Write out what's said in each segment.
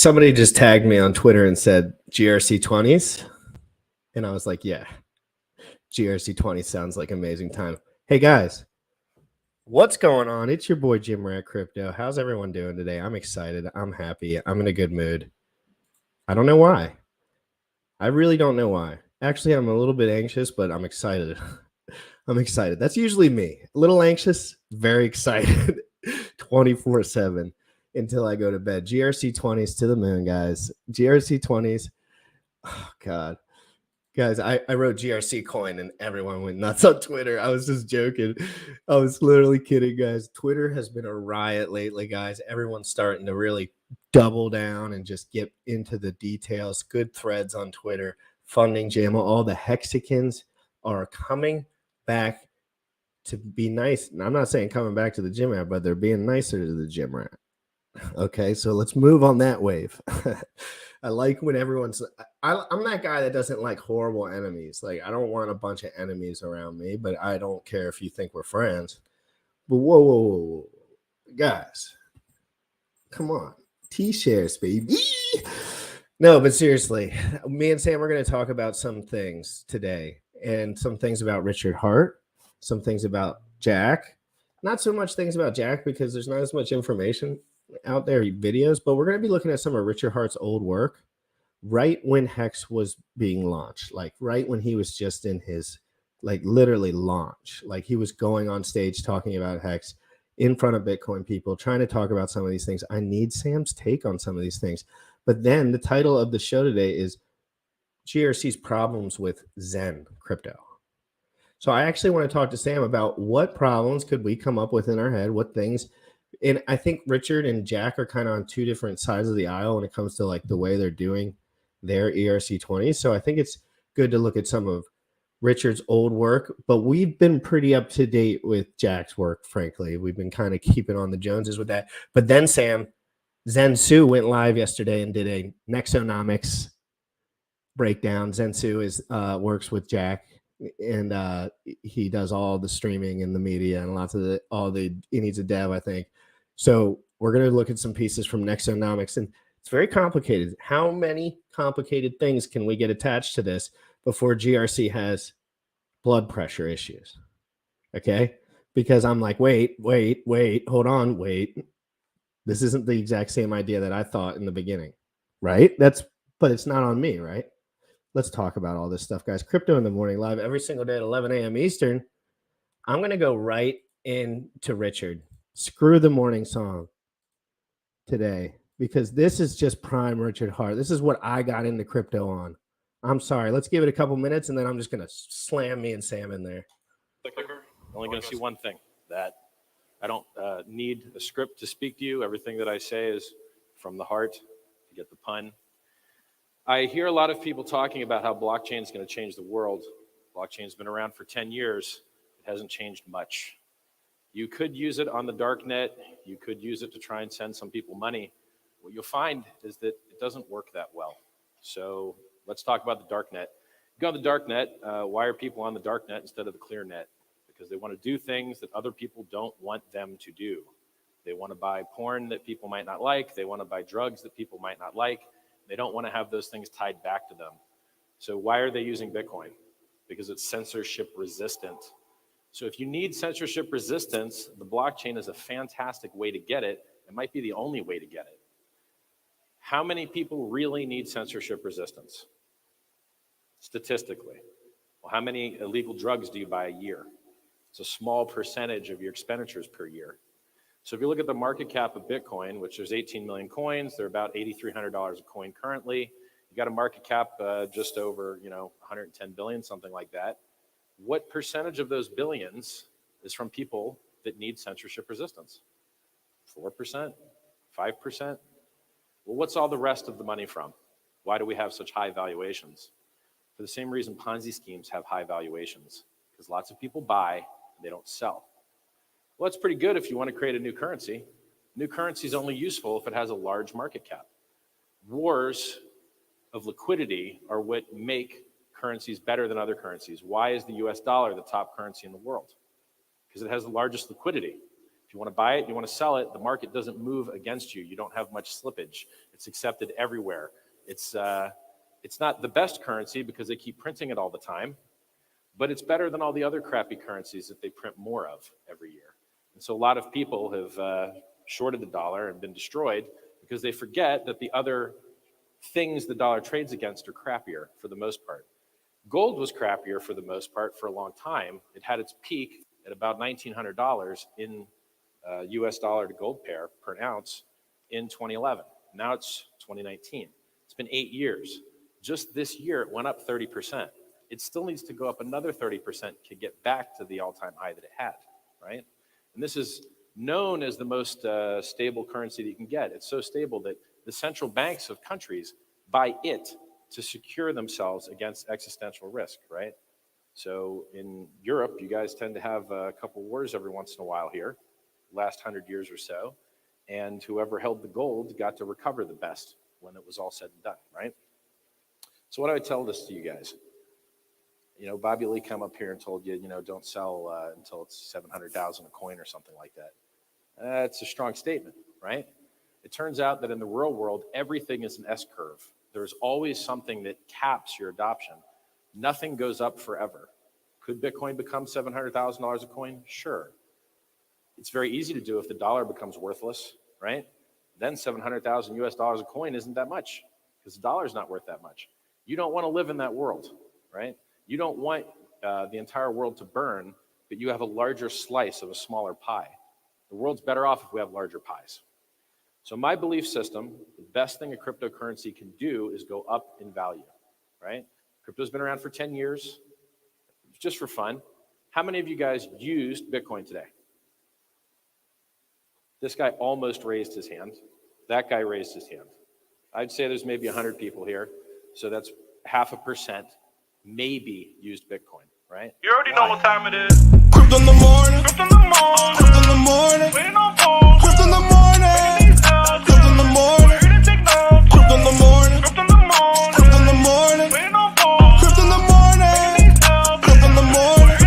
Somebody just tagged me on Twitter and said GRC20s. And I was like, yeah, GRC20 sounds like amazing time. Hey guys, what's going on? It's your boy Jim Rat Crypto. How's everyone doing today? I'm excited. I'm happy. I'm in a good mood. I don't know why. I really don't know why. Actually, I'm a little bit anxious, but I'm excited. I'm excited. That's usually me. A little anxious, very excited 24/7 until I go to bed. GRC20s to the moon, guys. GRC20s. Oh, God. Guys, I wrote GRC coin and everyone went nuts on Twitter. I was just joking. I was literally kidding, guys. Twitter has been a riot lately, guys. Everyone's starting to really double down and just get into the details. Good threads on Twitter. Funding JAMA. All the Hexicans are coming back to be nice. And I'm not saying coming back to the gym rat, but they're being nicer to the gym rat. Okay, so let's move on that wave. I like when everyone's I'm that guy that doesn't like horrible enemies. Like, I don't want a bunch of enemies around me, but I don't care if you think we're friends. But whoa. Guys, come on. T-shares, baby. No, but seriously, me and Sam are going to talk about some things today, and some things about Richard Hart, some things about Jack. Not so much things about Jack because there's not as much information out there, videos, but we're going to be looking at some of Richard Hart's old work right when Hex was being launched, like right when he was just in his, like, literally launch. Like, he was going on stage talking about Hex in front of Bitcoin people, trying to talk about some of these things. I need Sam's take on some of these things. But then the title of the show today is GRC's problems with Zen crypto. So I actually want to talk to Sam about what problems could we come up with in our head, what things. And I think Richard and Jack are kind of on two different sides of the aisle when it comes to like the way they're doing their ERC20s. So I think it's good to look at some of Richard's old work, but we've been pretty up to date with Jack's work, frankly. We've been kind of keeping on the Joneses with that. But then Sam, Zensu went live yesterday and did a Nexonomics breakdown. Zensu is works with Jack, and he does all the streaming and the media and lots of he needs a dev, I think. So we're going to look at some pieces from Nexonomics, and it's very complicated. How many complicated things can we get attached to this before GRC has blood pressure issues? Okay, because I'm like, wait, hold on, wait. This isn't the exact same idea that I thought in the beginning, right? But it's not on me, right? Let's talk about all this stuff, guys. Crypto in the Morning live every single day at 11 a.m. Eastern. I'm going to go right into Richard. Screw the morning song today, because this is just prime Richard Hart. This is what I got into crypto on. I'm sorry. Let's give it a couple minutes, and then I'm just going to slam me and Sam in there. I'm only going to see one thing, that I don't need a script to speak to you. Everything that I say is from the heart. You get the pun. I hear a lot of people talking about how blockchain is going to change the world. Blockchain's been around for 10 years. It hasn't changed much. You could use it on the dark net. You could use it to try and send some people money. What you'll find is that it doesn't work that well. So let's talk about the dark net. Go on the dark net. Why are people on the dark net instead of the clear net? Because they want to do things that other people don't want them to do. They want to buy porn that people might not like. They want to buy drugs that people might not like. They don't want to have those things tied back to them. So why are they using Bitcoin? Because it's censorship resistant. So if you need censorship resistance, the blockchain is a fantastic way to get it. It might be the only way to get it. How many people really need censorship resistance? Statistically. Well, how many illegal drugs do you buy a year? It's a small percentage of your expenditures per year. So if you look at the market cap of Bitcoin, which there's 18 million coins, they're about $8,300 a coin currently. You got a market cap just over, 110 billion, something like that. What percentage of those billions is from people that need censorship resistance? 4%? 5%? Well, what's all the rest of the money from? Why do we have such high valuations? For the same reason Ponzi schemes have high valuations, because lots of people buy and they don't sell. Well, that's pretty good if you want to create a new currency. New currency is only useful if it has a large market cap. Wars of liquidity are what make currencies better than other currencies. Why is the US dollar the top currency in the world? Because it has the largest liquidity. If If you want to buy it, you want to sell it, the market doesn't move against you. You don't have much slippage. It's accepted everywhere. It's not the best currency because they keep printing it all the time, but it's better than all the other crappy currencies that they print more of every year. And so a lot of people have shorted the dollar and been destroyed because they forget that the other things the dollar trades against are crappier for the most part. Gold was crappier for the most part for a long time. It had its peak at about $1,900 in US dollar to gold pair per ounce in 2011. Now it's 2019. It's been 8 years. Just this year, it went up 30%. It still needs to go up another 30% to get back to the all-time high that it had, right? And this is known as the most stable currency that you can get. It's so stable that the central banks of countries buy it to secure themselves against existential risk, right? So in Europe, you guys tend to have a couple wars every once in a while here, last 100 years or so, and whoever held the gold got to recover the best when it was all said and done, right? So what do I tell this to you guys? You know, Bobby Lee come up here and told you, you know, don't sell until it's 700,000 a coin or something like that. That's a strong statement, right? It turns out that in the real world, everything is an S-curve. There's always something that caps your adoption. Nothing goes up forever. Could Bitcoin become $700,000 a coin? Sure. It's very easy to do if the dollar becomes worthless, right? Then 700,000 US dollars a coin isn't that much because the dollar's not worth that much. You don't want to live in that world, right? You don't want the entire world to burn, but you have a larger slice of a smaller pie. The world's better off if we have larger pies. So my belief system, the best thing a cryptocurrency can do is go up in value, right? Crypto's been around for 10 years, just for fun. How many of you guys used Bitcoin today? This guy almost raised his hand. That guy raised his hand. I'd say there's maybe 100 people here, so that's 0.5% maybe used Bitcoin, right? You already know what time it is. Crypto in the morning. Crypto in the morning. Crypto in the morning. Waiting on phone. Crypto in the morning. Crypto in the morning. Crypto in the morning. Crypto in the morning. Crypto in the morning. Waiting on phone. Crypto in the morning. Crypto in the morning.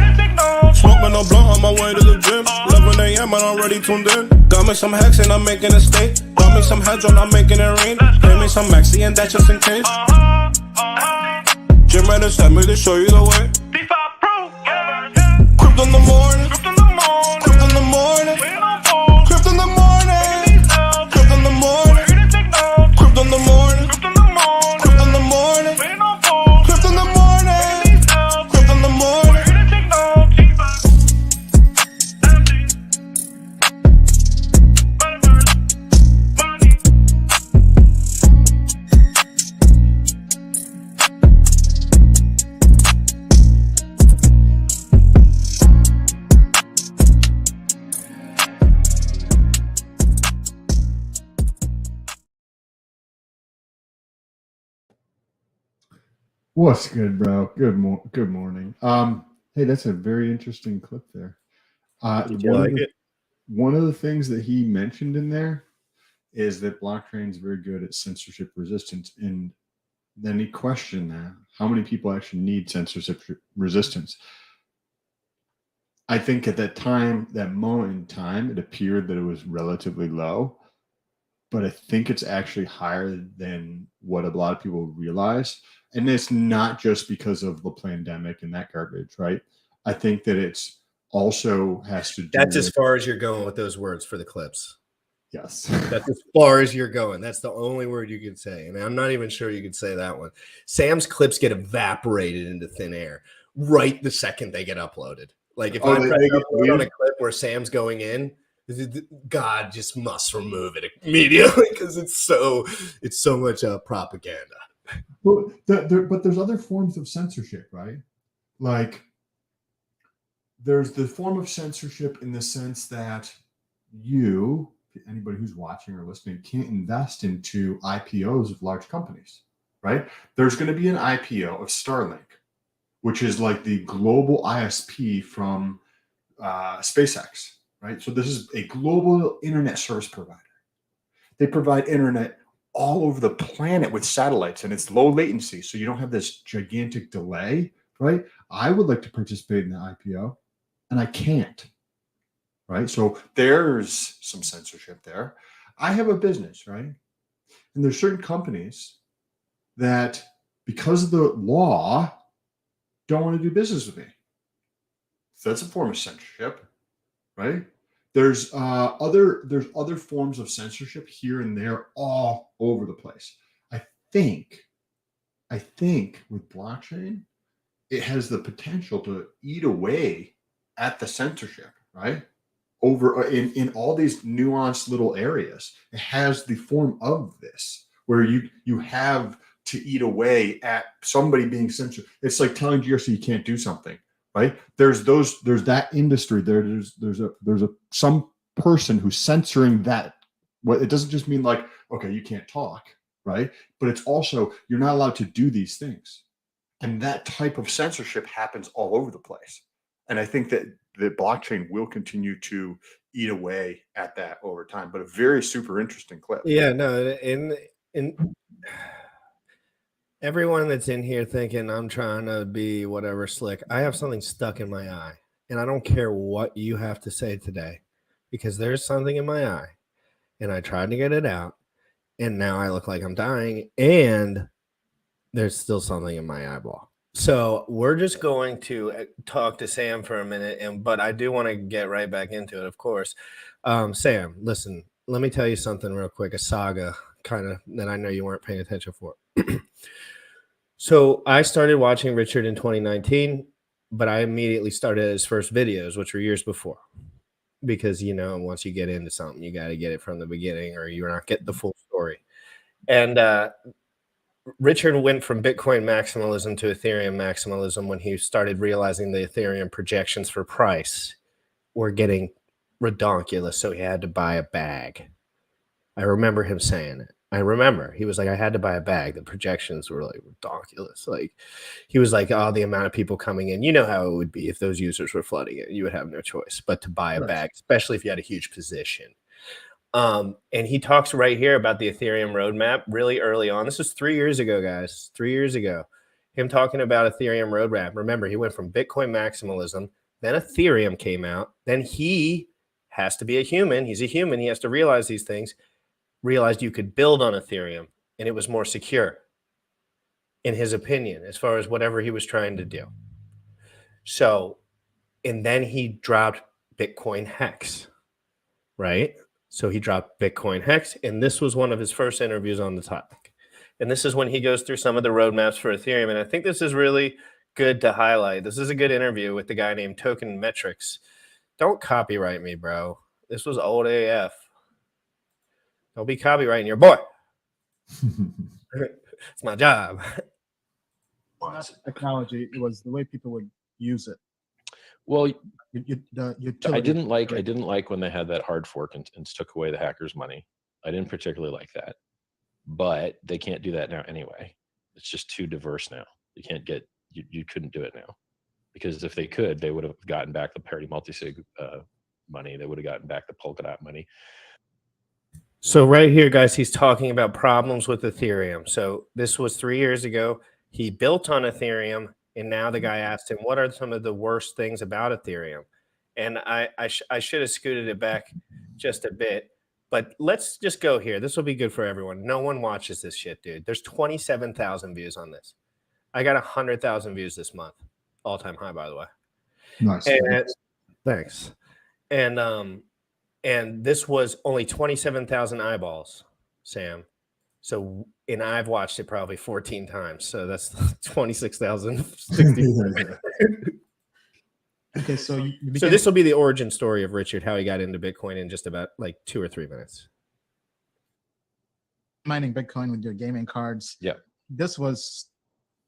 Smoking no blunt on my way to the gym. 11 a.m. I'm already tuned in. Got me some hacks and I'm making a stake. Got me some heads on, I'm making it rain. Pay me some maxi and that's just in case. Jim Reddit sent me to show you the way. D5 Pro, yeah. Crypto in the morning. Crypto in the morning. Crypto in the morning. Crypto in the morning. Crypto in the morning. Crypto in the morning. Crypto in the morning. Crypto in the morning. Crypto in the morning. Crypto in the morning. What's good, bro? Good morning. Hey, that's a very interesting clip there. Did you like it? One of the things that he mentioned in there is that blockchain is very good at censorship resistance, and then he questioned that how many people actually need censorship resistance. I think at that moment in time, it appeared that it was relatively low, but I think it's actually higher than what a lot of people realize. And it's not just because of the pandemic and that garbage, right? I think that it's also has to do That's as far as you're going with those words for the clips. Yes. That's as far as you're going. That's the only word you could say. And I'm not even sure you could say that one. Sam's clips get evaporated into thin air right the second they get uploaded. Like if I press upload on a clip where Sam's going in, God just must remove it immediately because it's so much propaganda. But there's other forms of censorship, right? Like there's the form of censorship in the sense that anybody who's watching or listening, can't invest into IPOs of large companies, right? There's going to be an IPO of Starlink, which is like the global ISP from SpaceX, right? So this is a global internet service provider. They provide internet all over the planet with satellites, and it's low latency, so you don't have this gigantic delay, right? I would like to participate in the IPO, and I can't. right? So there's some censorship there. I have a business, right? And there's certain companies that, because of the law, don't want to do business with me. So that's a form of censorship, right? There's other forms of censorship here and there all over the place. I think with blockchain, it has the potential to eat away at the censorship, right? Over in all these nuanced little areas. It has the form of this, where you have to eat away at somebody being censored. It's like telling GRC you can't do something, right? There's that industry there. There's some person who's censoring that. Well, it doesn't just mean like, okay, you can't talk, right? But it's also, you're not allowed to do these things. And that type of censorship happens all over the place. And I think that the blockchain will continue to eat away at that over time. But a very super interesting clip. Yeah, no, in everyone that's in here thinking I'm trying to be whatever slick, I have something stuck in my eye, and I don't care what you have to say today, because there's something in my eye, and I tried to get it out, and now I look like I'm dying, and there's still something in my eyeball. So we're just going to talk to Sam for a minute, but I do want to get right back into it, of course. Sam, listen, let me tell you something real quick, a saga kind of that I know you weren't paying attention for. So I started watching Richard in 2019, but I immediately started his first videos, which were years before, because, once you get into something, you got to get it from the beginning or you're not getting the full story. And Richard went from Bitcoin maximalism to Ethereum maximalism when he started realizing the Ethereum projections for price were getting redonkulous, so he had to buy a bag. I remember him saying it. He was like, I had to buy a bag. The projections were like redonkulous. Like, he was like, oh, the amount of people coming in, you know how it would be if those users were flooding it. You would have no choice but to buy a bag, especially if you had a huge position. And he talks right here about the Ethereum roadmap really early on. This was 3 years ago, guys. 3 years ago. Him talking about Ethereum roadmap. Remember, he went from Bitcoin maximalism, then Ethereum came out. Then he has to be a human. He's a human. He has to realize these things. Realized you could build on Ethereum and it was more secure, in his opinion, as far as whatever he was trying to do. So, and then he dropped Bitcoin Hex, right? So he dropped Bitcoin Hex, and this was one of his first interviews on the topic. And this is when he goes through some of the roadmaps for Ethereum. And I think this is really good to highlight. This is a good interview with the guy named Token Metrics. Don't copyright me, bro. This was old AF. Don't be copywriting your boy. It's my job. Not the technology, it was the way people would use it. Well, The utility. I didn't like when they had that hard fork and took away the hackers' money. I didn't particularly like that, but they can't do that now anyway. It's just too diverse now. You can't get, you couldn't do it now, because if they could, they would have gotten back the parity multisig money. They would have gotten back the Polkadot money. So right here, guys, he's talking about problems with Ethereum. So this was 3 years ago. He built on Ethereum, and now the guy asked him, what are some of the worst things about Ethereum? And I should have scooted it back just a bit, but let's just go here. This will be good for everyone. No one watches this shit, dude. There's 27,000 views on this. I got 100,000 views this month. All-time high, by the way. Nice. And, thanks. And this was only 27,000 eyeballs, Sam. So, and I've watched it probably 14 times. So that's 26,000. Okay, so you So began this will be the origin story of Richard, how he got into Bitcoin in just about like 2 or 3 minutes. mining Bitcoin with your gaming cards. Yeah. This was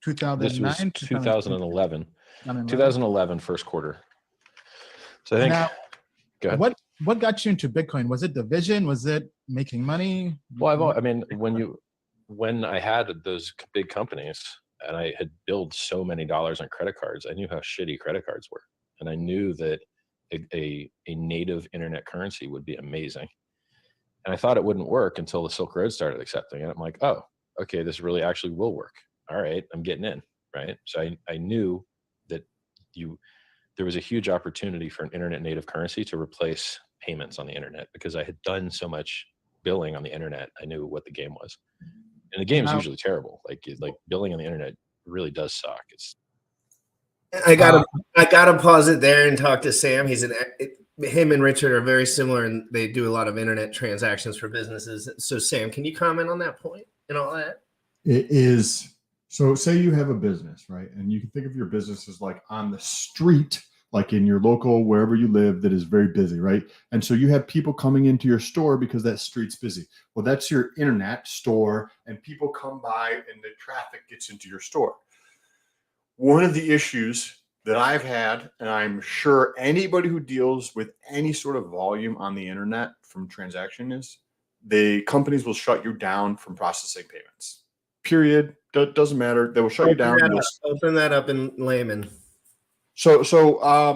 This 2009, was 2011. 2011. 2011 first quarter. So I think. Now, go ahead. what got you into Bitcoin? Was it the vision? Was it making money? Well, I mean, when I had those big companies and I had billed so many dollars on credit cards, I knew how shitty credit cards were, and I knew that a native internet currency would be amazing. And I thought it wouldn't work until the Silk Road started accepting it. I'm like, oh, okay, this really actually will work. All right, I'm getting in, right? So I knew that there was a huge opportunity for an internet native currency to replace payments on the internet, because I had done so much billing on the internet. I knew what the game was, and the game's Now- usually terrible. Like billing on the internet really does suck. It's I gotta pause it there and talk to Sam. Him and Richard are very similar, and they do a lot of internet transactions for businesses. So, Sam, can you comment on that point and all that? It is. So say you have a business, right? And you can think of your business as like on the street, like in your local, wherever you live, that is very busy, right? And so you have people coming into your store because that street's busy. Well, that's your internet store, and people come by and the traffic gets into your store. One of the issues that I've had, and I'm sure anybody who deals with any sort of volume on the internet from transaction, is the companies will shut you down from processing payments. Period. Doesn't matter. They will shut you down. Open that up in layman. So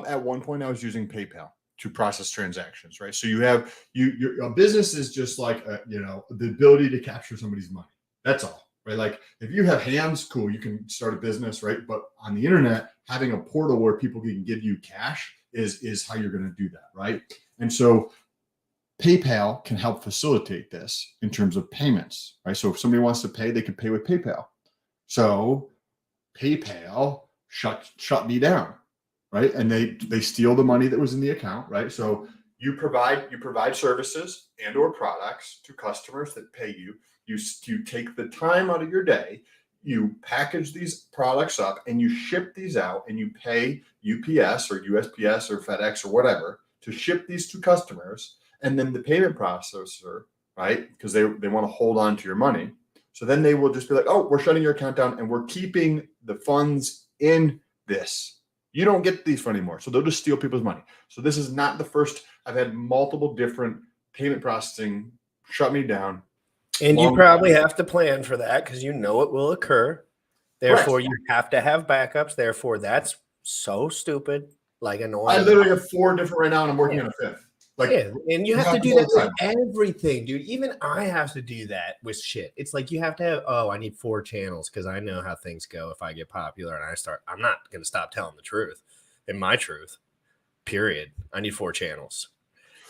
at one point I was using PayPal to process transactions, right? So you have your business is just like the ability to capture somebody's money. That's all, right? Like if you have hands, cool, you can start a business, right? But on the internet, having a portal where people can give you cash is how you're going to do that, right? And so PayPal can help facilitate this in terms of payments, right? So if somebody wants to pay, they can pay with PayPal. So PayPal shut me down, right? And they steal the money that was in the account, right? So you provide services and or products to customers that pay you. You take the time out of your day, you package these products up, and you ship these out, and you pay UPS or USPS or FedEx or whatever to ship these to customers. And then the payment processor, right? Because they want to hold on to your money. So then they will just be like, oh, we're shutting your account down and we're keeping the funds in this. You don't get these funds anymore. So they'll just steal people's money. So this is not the first. I've had multiple different payment processing shut me down. And you probably have to plan for that because you know it will occur. Therefore, Correct. you have to have backups. Therefore, that's so stupid, like annoying. I literally have 4 different right now, and I'm working on a 5th. Like, yeah, and you have to do that with everything, dude. Even I have to do that with shit. It's like you have to have, I need 4 channels because I know how things go if I get popular and I'm not going to stop telling the truth and my truth, period. I need 4 channels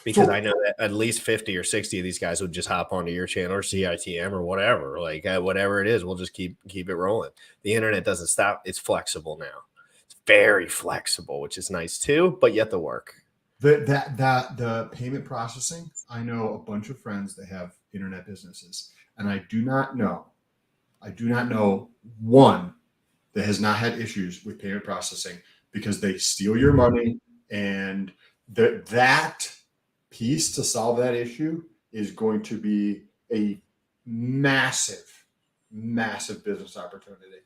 because I know that at least 50 or 60 of these guys would just hop onto your channel or CITM or whatever. Like whatever it is, we'll just keep it rolling. The internet doesn't stop. It's flexible now. It's very flexible, which is nice too, but yet the work. The payment processing, I know a bunch of friends that have internet businesses, and I do not know one that has not had issues with payment processing because they steal your money, and that piece to solve that issue is going to be a massive business opportunity.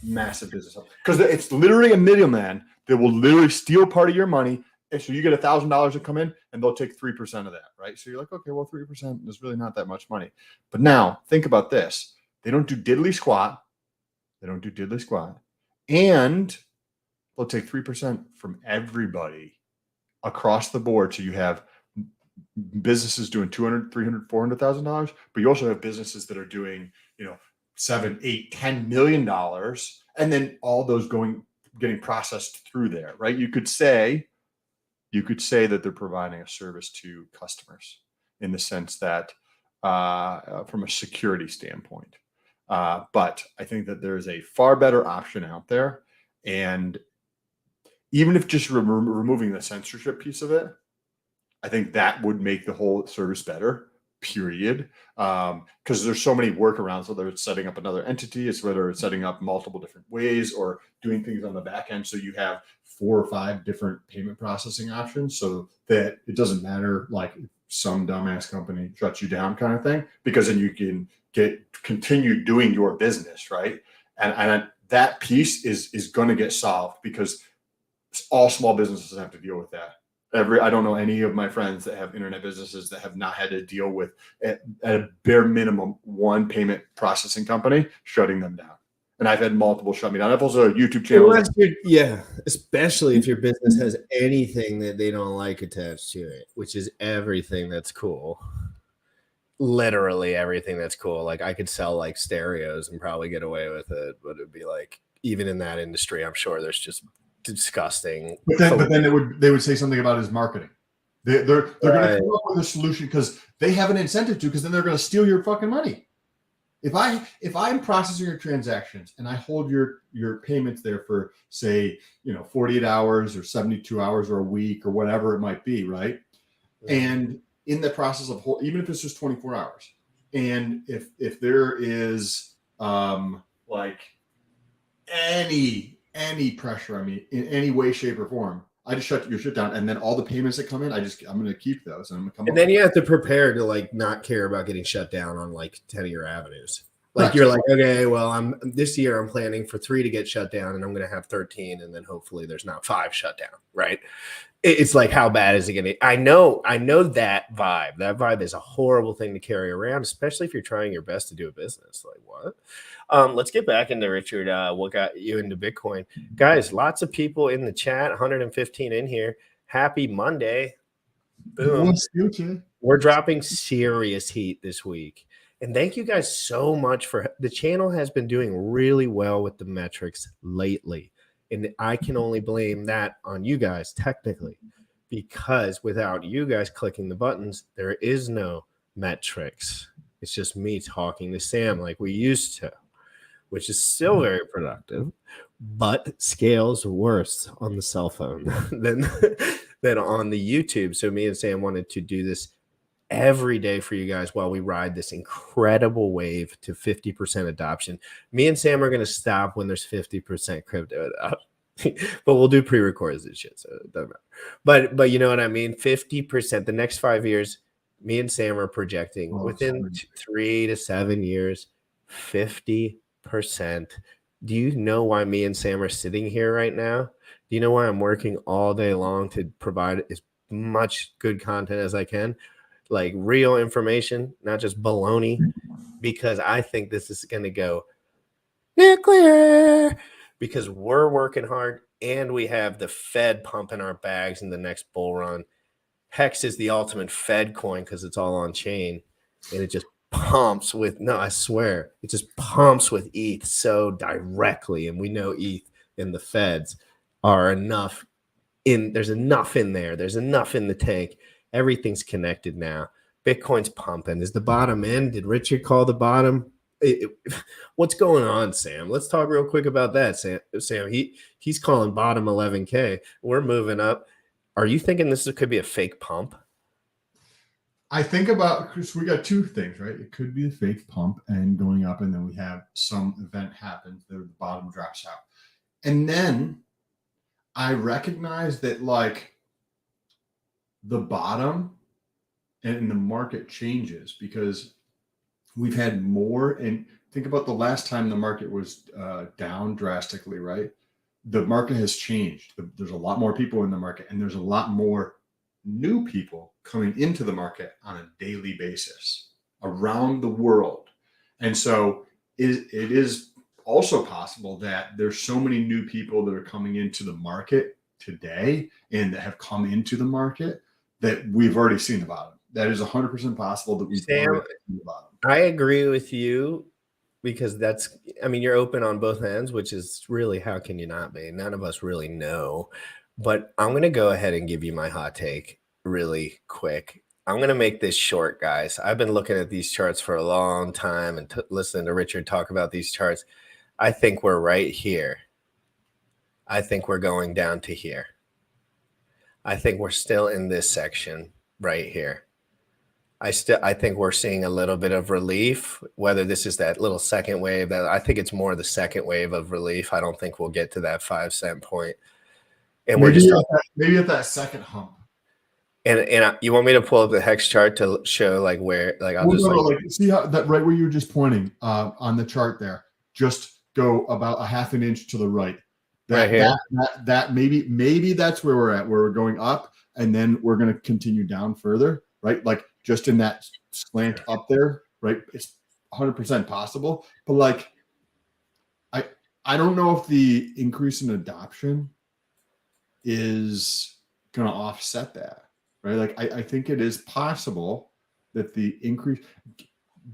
Massive business because it's literally a middleman that will literally steal part of your money. So you get $1,000 to come in, and they'll take 3% of that, right? So you're like, okay, well, 3% is really not that much money. But now think about this: they don't do diddly squat. And they'll take 3% from everybody across the board. So you have businesses doing $200,000, $300,000, $400,000, but you also have businesses that are doing, $7, $8, $10 million, and then all those getting processed through there, right? You could say that they're providing a service to customers in the sense that from a security standpoint. But I think that there is a far better option out there. And even if just removing the censorship piece of it, I think that would make the whole service better, period. Because there's so many workarounds, whether it's setting up another entity, whether it's setting up multiple different ways or doing things on the back end. So you have 4 or 5 different payment processing options so that it doesn't matter like some dumbass company shuts you down kind of thing, because then you can continue doing your business, right? And that piece is going to get solved because all small businesses have to deal with that. I don't know any of my friends that have internet businesses that have not had to deal with at a bare minimum one payment processing company shutting them down. And I've had multiple shut me down. I've also a YouTube channel. Especially if your business has anything that they don't like attached to it, which is everything that's cool. Literally everything that's cool. Like I could sell like stereos and probably get away with it, but it'd be like, even in that industry, I'm sure there's just disgusting. But then they would say something about his marketing. They're going Right. to come up with a solution because they have an incentive to, because then they're going to steal your fucking money. If I'm processing your transactions and I hold your payments there for, say, 48 hours or 72 hours or a week or whatever it might be, right? And in the process of even if it's just 24 hours, and if there is like any pressure on me in any way, shape, or form, I just shut your shit down, and then all the payments that come in, I'm going to keep those, and I'm going to come. And then you have to prepare to like not care about getting shut down on like 10 of your avenues. Like Right. you're like, okay, well, this year I'm planning for 3 to get shut down, and I'm going to have 13, and then hopefully there's not 5 shut down, right? It's like, how bad is it going to? I know that vibe. That vibe is a horrible thing to carry around, especially if you're trying your best to do a business. Like what? Let's get back into Richard. What got you into Bitcoin, guys? Lots of people in the chat. 115 in here. Happy Monday. Boom. We're dropping serious heat this week. And thank you guys so much for the channel has been doing really well with the metrics lately. And I can only blame that on you guys technically, because without you guys clicking the buttons, there is no metrics. It's just me talking to Sam like we used to, which is still very productive, but scales worse on the cell phone than on the YouTube. So me and Sam wanted to do this every day for you guys while we ride this incredible wave to 50% adoption. Me and Sam are going to stop when there's 50% crypto adoption, but we'll do pre-records and shit, so it doesn't matter. But you know what I mean? 50%, the next 5 years, me and Sam are projecting within 3 to 7 years, 50%. Do you know why me and Sam are sitting here right now? Do you know why I'm working all day long to provide as much good content as I can? Like real information, not just baloney, because I think this is going to go nuclear because we're working hard and we have the Fed pumping our bags in the next bull run. Hex is the ultimate Fed coin because it's all on chain and it just pumps with, no, I swear, it just pumps with ETH so directly. And we know ETH and the Feds are enough there's enough in there. There's enough in the tank. Everything's connected now. Bitcoin's pumping. Is the bottom in? Did Richard call the bottom? What's going on, Sam? Let's talk real quick about that, Sam. He's calling bottom 11K. We're moving up. Are you thinking this could be a fake pump? I think about, Chris, we got 2 things, right? It could be a fake pump and going up, and then we have some event happens, the bottom drops out. And then I recognize that like the bottom and the market changes because we've had more, and think about the last time the market was down drastically, right? The market has changed. There's a lot more people in the market, and there's a lot more new people coming into the market on a daily basis around the world. And so it is also possible that there's so many new people that are coming into the market today and that have come into the market that we've already seen the bottom. That is 100% possible that we've already seen the bottom. I agree with you because you're open on both ends, which is really, how can you not be? None of us really know. But I'm going to go ahead and give you my hot take really quick. I'm going to make this short, guys. I've been looking at these charts for a long time and listening to Richard talk about these charts. I think we're right here. I think we're going down to here. I think we're still in this section right here. I think we're seeing a little bit of relief, whether this is that little second wave. That I think it's more the second wave of relief. I don't think we'll get to that 5 cent point. And maybe at that second hump. And you want me to pull up the hex chart to show like where, like I'll see how that right where you were just pointing on the chart there. Just go about a half an inch to the right. Right here. That maybe that's where we're at, where we're going up, and then we're going to continue down further, right? Like just in that slant up there, right? It's 100% possible, but like I don't know if the increase in adoption is going to offset that, right? Like I think it is possible that the increase,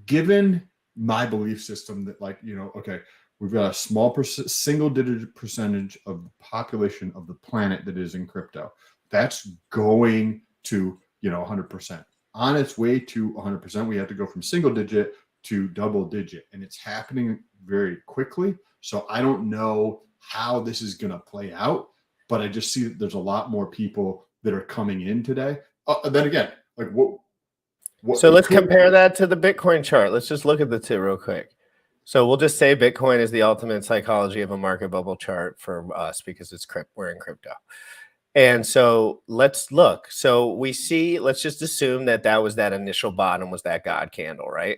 given my belief system that, like, okay, We've got a small single-digit percentage of the population of the planet that is in crypto. That's going to 100%. On its way to 100%, we have to go from single-digit to double-digit, and it's happening very quickly. So I don't know how this is going to play out, but I just see that there's a lot more people that are coming in today. Then again, like what so let's compare that to the Bitcoin chart. Let's just look at the two real quick. So we'll just say Bitcoin is the ultimate psychology of a market bubble chart for us because we're in crypto. And so let's look. So we see, let's just assume that was that initial bottom was that God candle, right?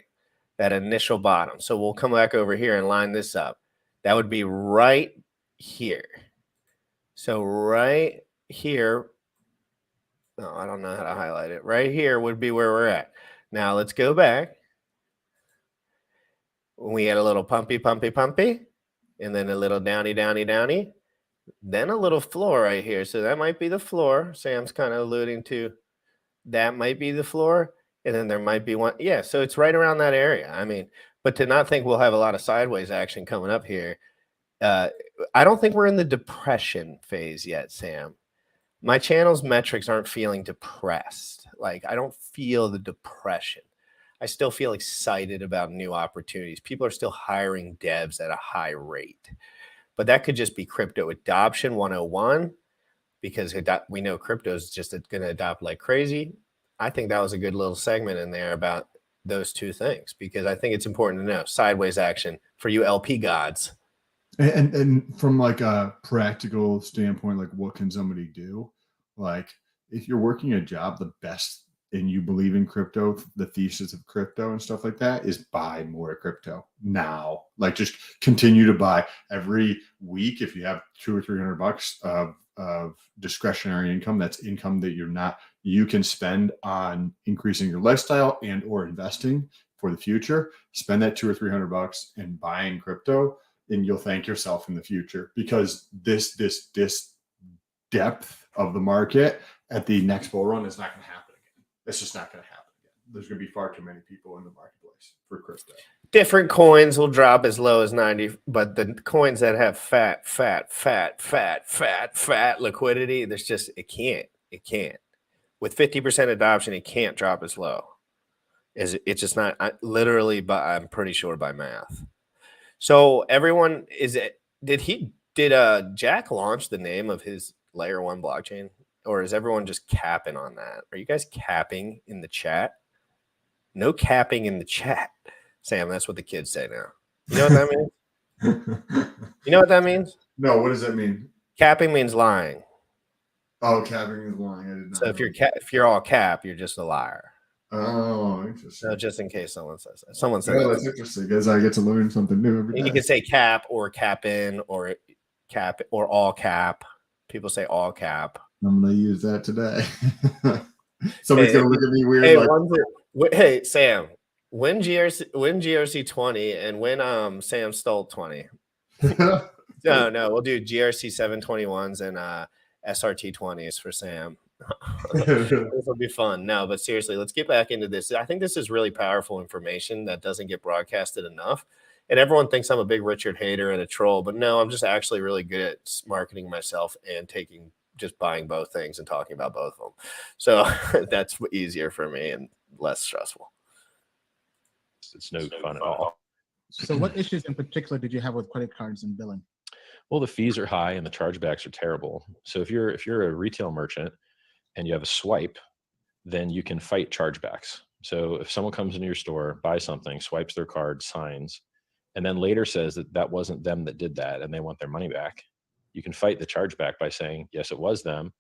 That initial bottom. So we'll come back over here and line this up. That would be right here. So right here, no, I don't know how to highlight it. Right here would be where we're at. Now let's go back. We had a little pumpy, and then a little downy, then a little floor right here. So that might be the floor. Sam's kind of alluding to that might be the floor. And then there might be one. Yeah, so it's right around that area. I mean, but to not think we'll have a lot of sideways action coming up here. I don't think we're in the depression phase yet, Sam. My channel's metrics aren't feeling depressed. Like, I don't feel the depression. I still feel excited about new opportunities. People are still hiring devs at a high rate. But that could just be crypto adoption 101 because we know crypto is just going to adopt like crazy. I think that was a good little segment in there about those two things because I think it's important to know sideways action for you LP gods. And from like a practical standpoint, like what can somebody do? Like if you're working a job, the best and you believe in crypto, the thesis of crypto and stuff like that is buy more crypto now. Like just continue to buy every week. If you have $200 or $300 of discretionary income, that's income that you can spend on increasing your lifestyle and or investing for the future. Spend that $200 or $300 in buying crypto, and you'll thank yourself in the future because this depth of the market at the next bull run is not going to happen. It's just not going to happen again. There's going to be far too many people in the marketplace for crypto. Different coins will drop as low as 90, but the coins that have fat liquidity, it can't. With 50% adoption, it can't drop as low. It's just not I'm pretty sure by math. So everyone did Jack launch the name of his layer 1 blockchain? Or is everyone just capping on that? Are you guys capping in the chat? No capping in the chat. Sam, that's what the kids say now. You know what that means? You know what that means? No, what does that mean? Capping means lying. Oh, capping is lying. I did not so if you're all cap, you're just a liar. Oh, interesting. So just in case someone says that. Someone says that's interesting because I get to learn something new every day. You can say cap or cap in or cap or all cap. People say all cap. I'm gonna use that today. Somebody's gonna look at me weird. Hey, Sam, when GRC 20 and when Sam STOLT 20. No, we'll do GRC 721s and SRT 20s for Sam. This will be fun. No, but seriously, let's get back into this. I think this is really powerful information that doesn't get broadcasted enough. And everyone thinks I'm a big Richard hater and a troll, but no, I'm just actually really good at marketing myself and just buying both things and talking about both of them. So that's easier for me and less stressful. It's no fun at all. So what issues in particular did you have with credit cards and billing? Well, the fees are high and the chargebacks are terrible. So if you're a retail merchant and you have a swipe, then you can fight chargebacks. So if someone comes into your store, buys something, swipes their card, signs, and then later says that wasn't them that did that and they want their money back, you can fight the chargeback by saying, yes, it was them.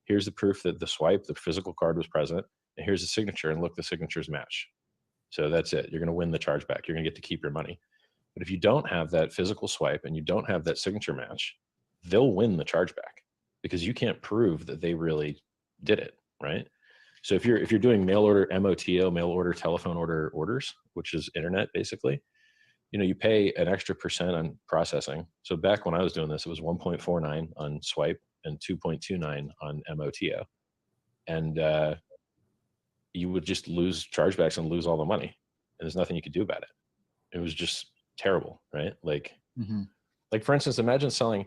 Here's the proof that the swipe, the physical card was present, and here's the signature, and look, the signatures match. So that's it. You're going to win the chargeback. You're going to get to keep your money. But if you don't have that physical swipe and you don't have that signature match, they'll win the chargeback because you can't prove that they really did it, right? So if you're doing mail order MOTO, mail order telephone order orders, which is internet basically, you pay an extra % on processing. So back when I was doing this, it was 1.49 on swipe and 2.29 on MOTO. And you would just lose chargebacks and lose all the money. And there's nothing you could do about it. It was just terrible, right? Like Mhm. Like, for instance, imagine selling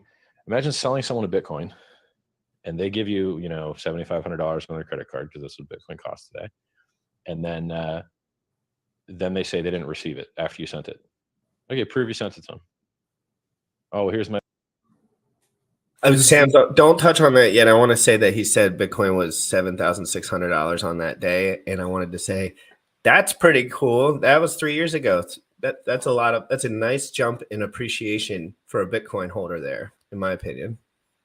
someone a Bitcoin, and they give you, $7,500 on their credit card, because that's what Bitcoin costs today. And then they say they didn't receive it after you sent it. Okay, prove you sent it to them. Oh, here's my. Sam, don't touch on that yet. I want to say that he said Bitcoin was $7,600 on that day, and I wanted to say that's pretty cool. That was 3 years ago. That's a nice jump in appreciation for a Bitcoin holder there, in my opinion.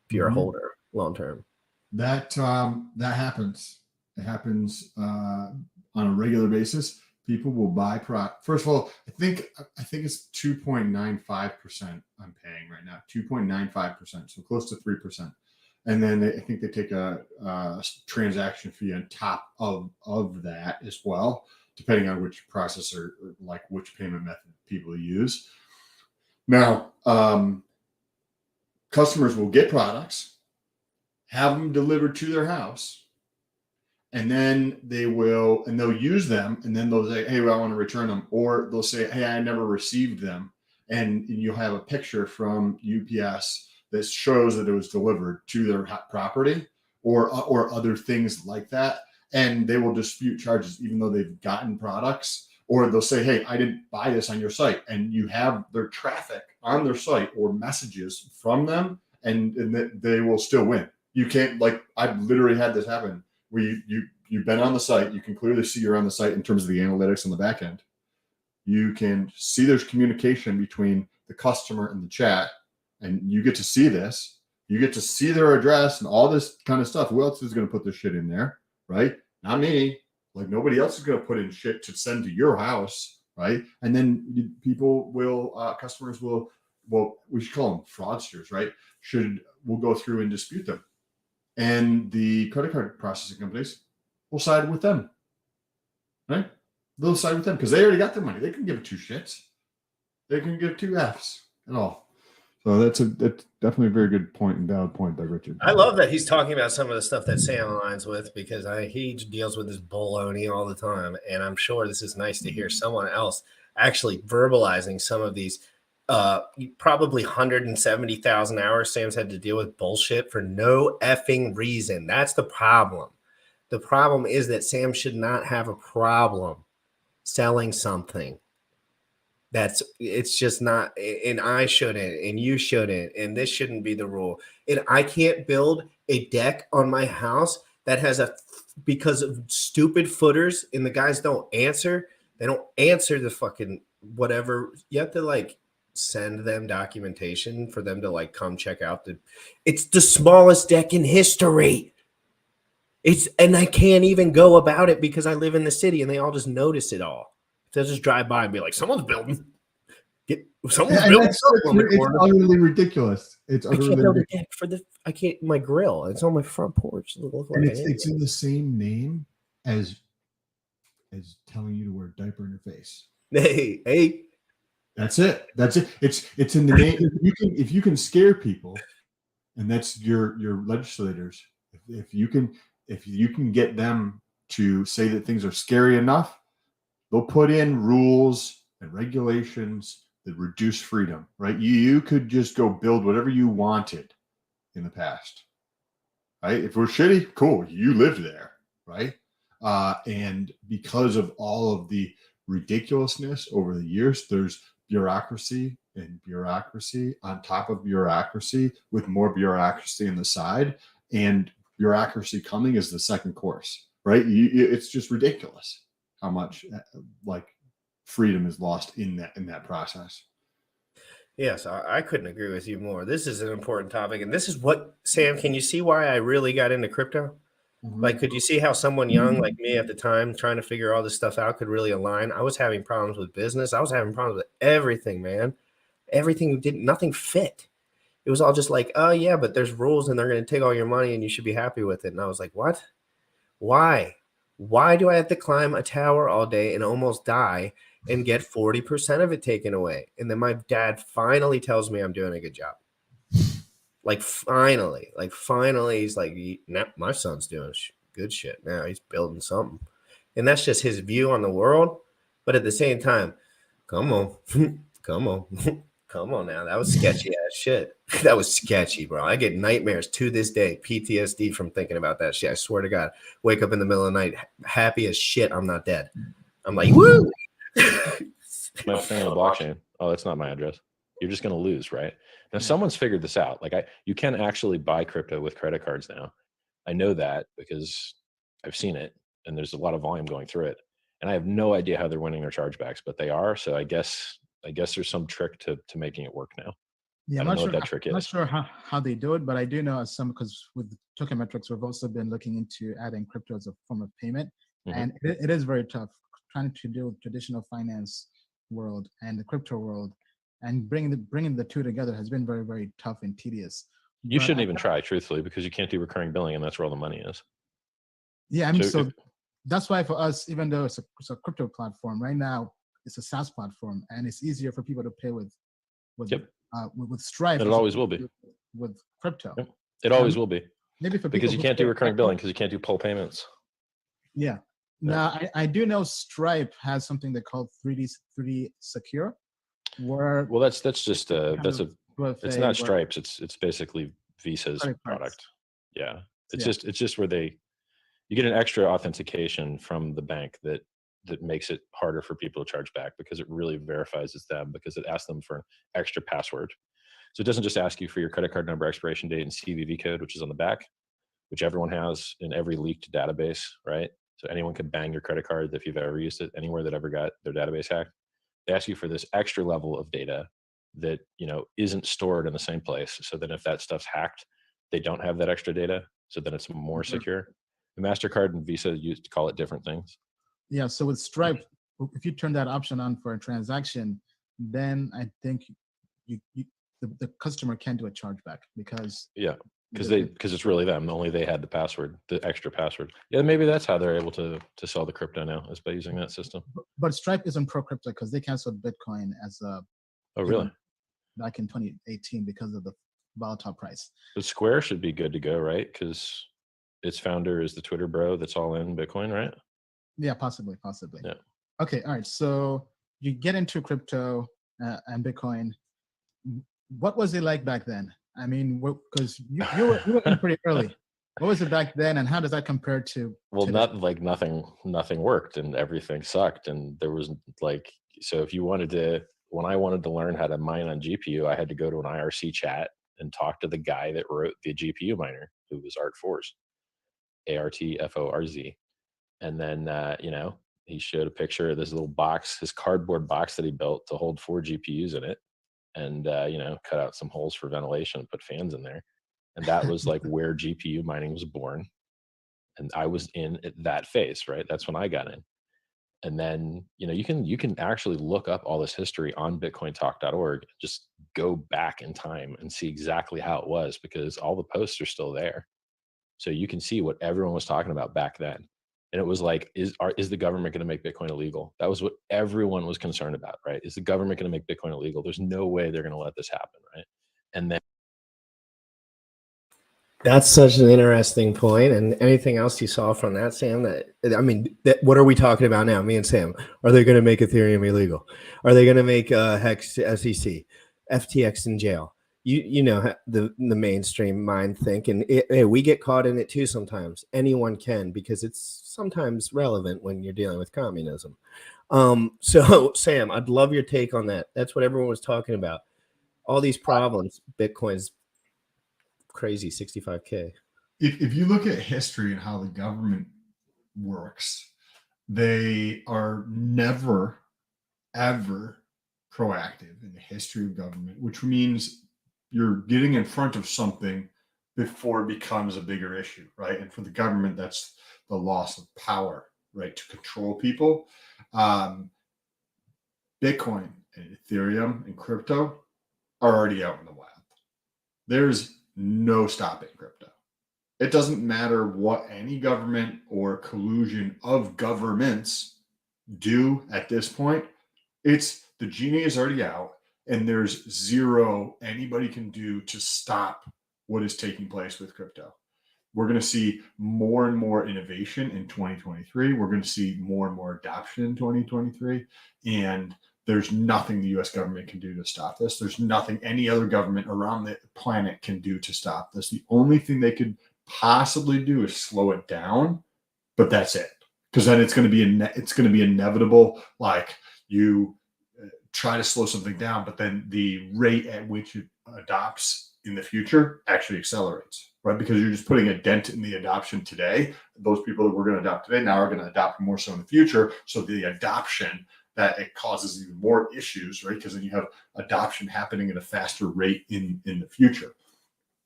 If you're a holder long term, that happens. It happens on a regular basis. People will buy First of all, I think it's 2.95% I'm paying right now. 2.95%, so close to 3%. And then I think they take a transaction fee on top of that as well, depending on which processor, or like which payment method people use. Now, customers will get products, have them delivered to their house, and then they'll use them, and then they'll say, hey, well, I want to return them. Or they'll say, hey, I never received them. And you'll have a picture from UPS that shows that it was delivered to their property, or other things like that. And they will dispute charges even though they've gotten products. Or they'll say, hey, I didn't buy this on your site. And you have their traffic on their site or messages from them, and they will still win. You can't, like, I've literally had this happen where you've been on the site. You can clearly see you're on the site in terms of the analytics on the back end. You can see there's communication between the customer and the chat, and you get to see this. You get to see their address and all this kind of stuff. Who else is going to put this shit in there, right? Not me. Like, nobody else is going to put in shit to send to your house, right? And then customers will, we should call them fraudsters, right? We'll go through and dispute them. And the credit card processing companies will side with them, right? They'll side with them because they already got their money. They can give two shits. They can give two Fs at all. So that's definitely a very good point and valid point by Richard. I love that he's talking about some of the stuff that Sam aligns with, because he deals with this baloney all the time. And I'm sure this is nice to hear someone else actually verbalizing some of these probably 170,000 hours Sam's had to deal with bullshit for no effing reason. That's the problem. The problem is that Sam should not have a problem selling something. It's just not, and I shouldn't, and you shouldn't, and this shouldn't be the rule. And I can't build a deck on my house that has because of stupid footers, and the guys don't answer. They don't answer the fucking whatever. You have to like send them documentation for them to like come check out it's the smallest deck in history. And I can't even go about it because I live in the city, and they all just notice it all. They'll just drive by and be like, someone's building. Someone's building something on the corner. It's utterly ridiculous. It's utterly I can't build a deck I can't, my grill. It's on my front porch. It's in the same name as telling you to wear a diaper in your face. Hey. That's it. It's in the name. If you can scare people, and that's your legislators, if you can get them to say that things are scary enough, they'll put in rules and regulations that reduce freedom, right? You could just go build whatever you wanted in the past, right? If we're shitty, cool. You lived there, right? And because of all of the ridiculousness over the years, there's bureaucracy and bureaucracy on top of bureaucracy with more bureaucracy on the side, and bureaucracy coming is the second course, right? It's just ridiculous how much like freedom is lost in that process. Yes, I couldn't agree with you more. This is an important topic, and this is what, Sam, can you see why I really got into crypto? Like, could you see how someone young like me at the time trying to figure all this stuff out could really align? I was having problems with business. I was having problems with everything, man. Everything nothing fit. It was all just like, oh yeah, but there's rules and they're going to take all your money and you should be happy with it. And I was like, what? Why? Why do I have to climb a tower all day and almost die and get 40% of it taken away? And then my dad finally tells me I'm doing a good job. Like finally, he's like, nah, my son's doing good shit now. He's building something. And that's just his view on the world. But at the same time, come on, come on now. That was sketchy ass shit. That was sketchy, bro. I get nightmares to this day, PTSD from thinking about that shit. I swear to God. Wake up in the middle of the night, happy as shit. I'm not dead. I'm like, woo. My thing on the blockchain. Oh, that's not my address. You're just going to lose, right? Now, someone's figured this out. Like you can actually buy crypto with credit cards now. I know that because I've seen it, and there's a lot of volume going through it. And I have no idea how they're winning their chargebacks, but they are. So I guess there's some trick to making it work now. Yeah, I don't know what that trick I'm not is. sure how they do it, but I do know because with token metrics, we've also been looking into adding crypto as a form of payment, and it is very tough trying to deal with traditional finance world and the crypto world, and bringing the two together has been very, very tough and tedious. You But shouldn't even try, truthfully, because you can't do recurring billing, and that's where all the money is. Yeah, I mean, So so that's why for us, even though it's a crypto platform, right now it's a SaaS platform, and it's easier for people to pay with Yep. With Stripe. It as always will opposed be. to with crypto. Yep. It always will be. Maybe for Because people you who can't do pay recurring annual- billing because you can't do pull payments. Yeah. Now I do know Stripe has something they call 3D Secure, where Well, that's just that's a it's not where Stripes. It's basically Visa's credit cards. product. Yeah. Yeah. It's just where you get an extra authentication from the bank that makes it harder for people to charge back because it really verifies it's them, because it asks them for an extra password. So it doesn't just ask you for your credit card number, expiration date, and CVV code, which is on the back, which everyone has in every leaked database, right? So anyone can bang your credit card if you've ever used it anywhere that ever got their database hacked. They ask you for this extra level of data that, isn't stored in the same place. So that if that stuff's hacked, they don't have that extra data. So then it's more secure. The MasterCard and Visa used to call it different things. Yeah, so with Stripe, if you turn that option on for a transaction, then I think the customer can do a chargeback because Because it's really them. Only they had the password, the extra password. Yeah, maybe that's how they're able to sell the crypto now, is by using that system. But Stripe isn't pro crypto because they canceled Bitcoin as a Oh, really? back in 2018 because of the volatile price. But Square should be good to go, right? Because its founder is the Twitter bro that's all in Bitcoin, right? Yeah, possibly. Yeah. Okay, all right. So you get into crypto and Bitcoin. What was it like back then? I mean, because you were in pretty early. What was it back then, and how does that compare to? Well, today? nothing worked, and everything sucked, and there was so if you when I wanted to learn how to mine on GPU, I had to go to an IRC chat and talk to the guy that wrote the GPU miner, who was Artforz, ARTFORZ. And then, he showed a picture of this little box, his cardboard box that he built to hold 4 GPUs in it, and, cut out some holes for ventilation, put fans in there. And that was like where GPU mining was born. And I was in that phase, right? That's when I got in. And then, you can actually look up all this history on bitcointalk.org, just go back in time and see exactly how it was, because all the posts are still there. So you can see what everyone was talking about back then. And it was like, is the government going to make Bitcoin illegal? That was what everyone was concerned about, right? Is the government going to make Bitcoin illegal? There's no way they're going to let this happen, right? And then That's such an interesting point. And anything else you saw from that, Sam? What are we talking about now? Me and Sam. Are they going to make Ethereum illegal? Are they going to make Hex SEC, FTX in jail? You know the mainstream mind think, and we get caught in it too sometimes. Anyone can, because it's sometimes relevant when you're dealing with communism. So Sam, I'd love your take on that. That's what everyone was talking about. All these problems, Bitcoin's crazy, 65K. If you look at history and how the government works, they are never, ever proactive in the history of government, which means you're getting in front of something before it becomes a bigger issue, right? And for the government, that's the loss of power, right, to control people. Bitcoin and Ethereum and crypto are already out in the wild. There's no stopping crypto. It doesn't matter what any government or collusion of governments do at this point. It's the genie is already out, and there's zero anybody can do to stop what is taking place with crypto. We're going to see more and more innovation in 2023. We're going to see more and more adoption in 2023. And there's nothing the U.S. government can do to stop this. There's nothing any other government around the planet can do to stop this. The only thing they could possibly do is slow it down, but that's it. Because then it's going to be inevitable. Like you try to slow something down, but then the rate at which it adopts in the future actually accelerates, right? Because you're just putting a dent in the adoption today. Those people that we're going to adopt today now are going to adopt more so in the future. So the adoption, that it causes even more issues, right? Because then you have adoption happening at a faster rate in the future.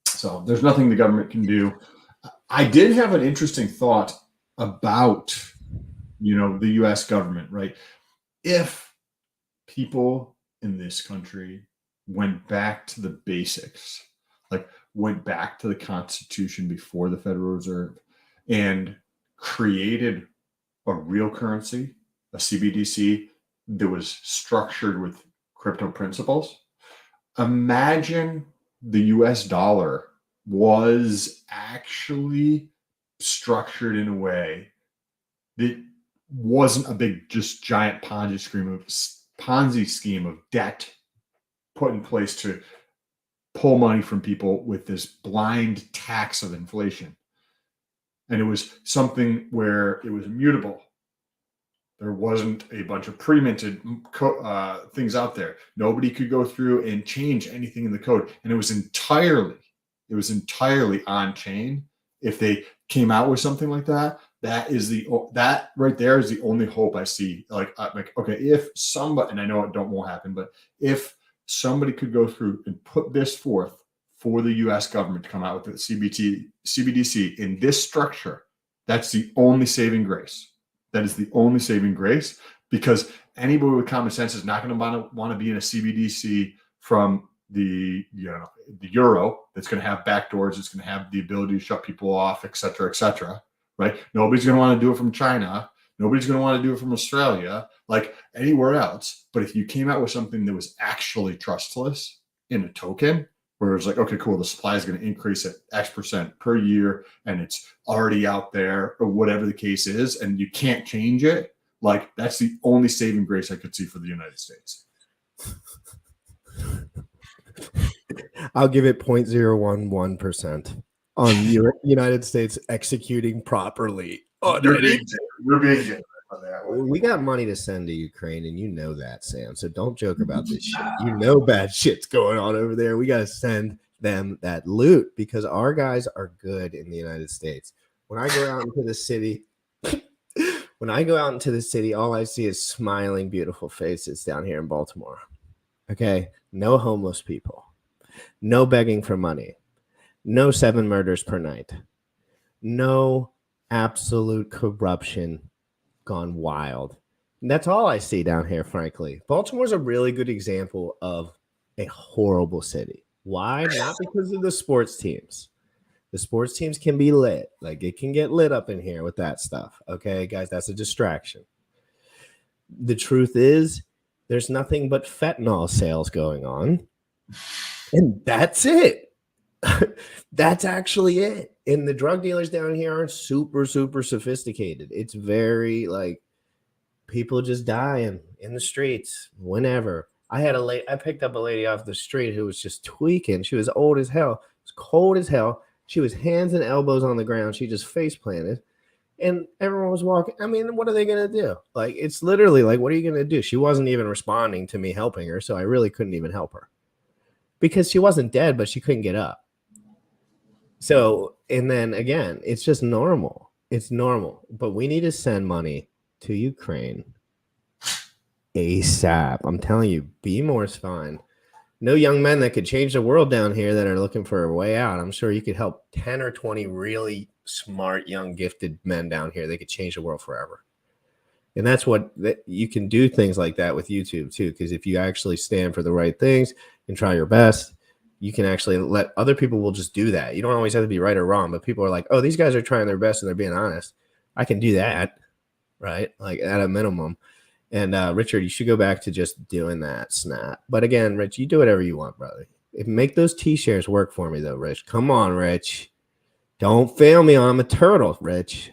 So there's nothing the government can do. I did have an interesting thought about, the U.S. government, right? If people in this country went back to the basics, like went back to the Constitution before the Federal Reserve and created a real currency, a CBDC that was structured with crypto principles. Imagine the US dollar was actually structured in a way that wasn't a big, just giant Ponzi scheme of debt put in place to pull money from people with this blind tax of inflation. And it was something where it was immutable. There wasn't a bunch of pre-minted things out there. Nobody could go through and change anything in the code. And it was entirely on chain. If they came out with something like that, that right there is the only hope I see. Like, okay, if somebody, and I know won't happen, but if somebody could go through and put this forth for the U.S. government to come out with the CBDC in this structure, that's the only saving grace. That is the only saving grace, because anybody with common sense is not going to want to be in a CBDC from the euro that's going to have backdoors. It's going to have the ability to shut people off, et cetera, right? Nobody's going to want to do it from China. Nobody's going to want to do it from Australia, like anywhere else. But if you came out with something that was actually trustless in a token, where it's like, okay, cool, the supply is going to increase at X% per year, and it's already out there, or whatever the case is, and you can't change it, like that's the only saving grace I could see for the United States. I'll give it 0.011% on United States executing properly. You're being generous on that one. We got money to send to Ukraine, and you know that, Sam. So don't joke about this shit. You know bad shit's going on over there. We got to send them that loot because our guys are good in the United States. When I go out into the city, all I see is smiling, beautiful faces down here in Baltimore. Okay? No homeless people. No begging for money. No 7 murders per night. No absolute corruption gone wild. And that's all I see down here, frankly. Baltimore's a really good example of a horrible city. Why? Not because of the sports teams. The sports teams can be lit. Like, it can get lit up in here with that stuff. Okay, guys, that's a distraction. The truth is, there's nothing but fentanyl sales going on. And that's it. That's actually it. And the drug dealers down here aren't super, super sophisticated. It's very like people just dying in the streets whenever. I picked up a lady off the street who was just tweaking. She was old as hell. It was cold as hell. She was hands and elbows on the ground. She just face planted. And everyone was walking. I mean, what are they going to do? Like, it's literally like, what are you going to do? She wasn't even responding to me helping her. So I really couldn't even help her because she wasn't dead, but she couldn't get up. So, and then again, it's just normal. It's normal. But we need to send money to Ukraine ASAP. I'm telling you, be more is fine. No young men that could change the world down here that are looking for a way out. I'm sure you could help 10 or 20 really smart, young, gifted men down here. They could change the world forever. And that's what you can do things like that with YouTube too. Because if you actually stand for the right things and try your best, you can actually let other people will just do that. You don't always have to be right or wrong, but people are like, oh, these guys are trying their best and they're being honest. I can do that, right? Like at a minimum. And Richard, you should go back to just doing that snap. But again, Rich, you do whatever you want, brother. Make those T-shares work for me, though, Rich. Come on, Rich. Don't fail me. I'm a turtle, Rich.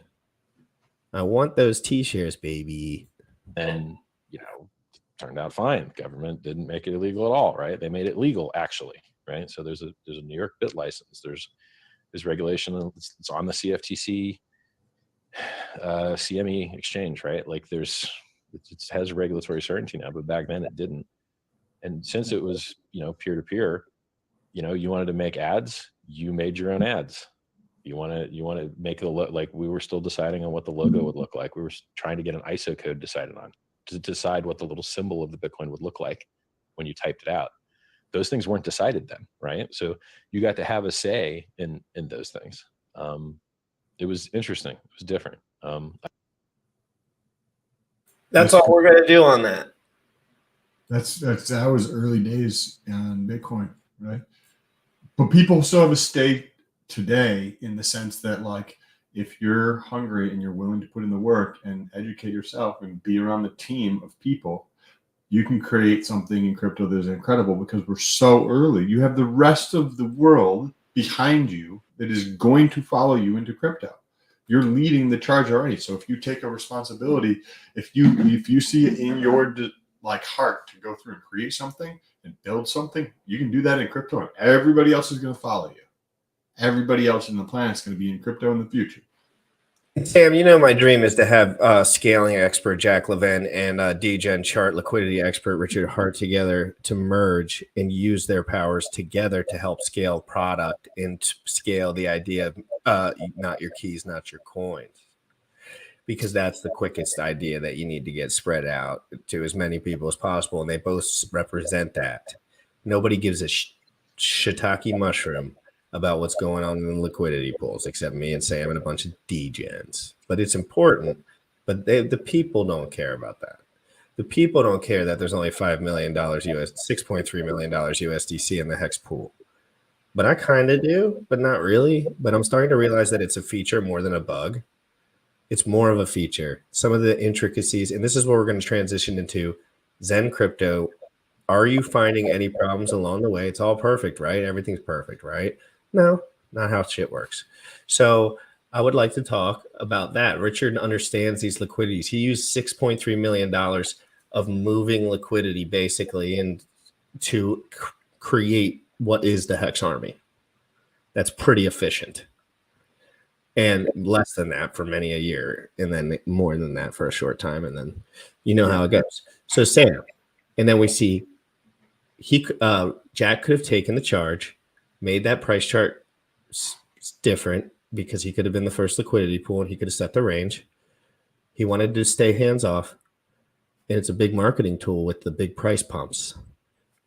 I want those T-shares, baby. And, turned out fine. Government didn't make it illegal at all, right? They made it legal actually, right? So there's a New York bit license. There's regulation. It's on the CFTC CME exchange, right? Like it has regulatory certainty now, but back then it didn't. And since it was, peer to peer, you wanted to make ads, you made your own ads. You want to make it like we were still deciding on what the logo would look like. We were trying to get an ISO code decided on to decide what the little symbol of the Bitcoin would look like when you typed it out. Those things weren't decided then, right? So you got to have a say in those things. It was interesting. It was different. That's all we're gonna do on that. That was early days on Bitcoin, right? But people still have a stake today in the sense that, like, if you're hungry and you're willing to put in the work and educate yourself and be around the team of people, you can create something in crypto that is incredible because we're so early. You have the rest of the world behind you that is going to follow you into crypto. You're leading the charge already. So if you take a responsibility, if you see it in your heart to go through and create something and build something, you can do that in crypto, and everybody else is going to follow you. Everybody else in the planet is going to be in crypto in the future. Sam, my dream is to have scaling expert Jack Levin and DGen chart liquidity expert Richard Hart together to merge and use their powers together to help scale product and scale the idea of not your keys, not your coins. Because that's the quickest idea that you need to get spread out to as many people as possible. And they both represent that. Nobody gives a shiitake mushroom about what's going on in the liquidity pools, except me and Sam and a bunch of degens. But it's important. But the people don't care about that. The people don't care that there's only $5 million $6.3 million USDC in the hex pool. But I kind of do, but not really. But I'm starting to realize that it's a feature more than a bug. It's more of a feature. Some of the intricacies, and this is what we're going to transition into Zen crypto. Are you finding any problems along the way? It's all perfect, right? Everything's perfect, right? No, not how shit works. So I would like to talk about that. Richard understands these liquidities. He used $6.3 million of moving liquidity basically and to create what is the Hex Army. That's pretty efficient. And less than that for many a year, and then more than that for a short time, and then how it goes. So Sam, and then we see Jack could have taken the charge, made that price chart different because he could have been the first liquidity pool and he could have set the range. He wanted to stay hands off, and it's a big marketing tool with the big price pumps.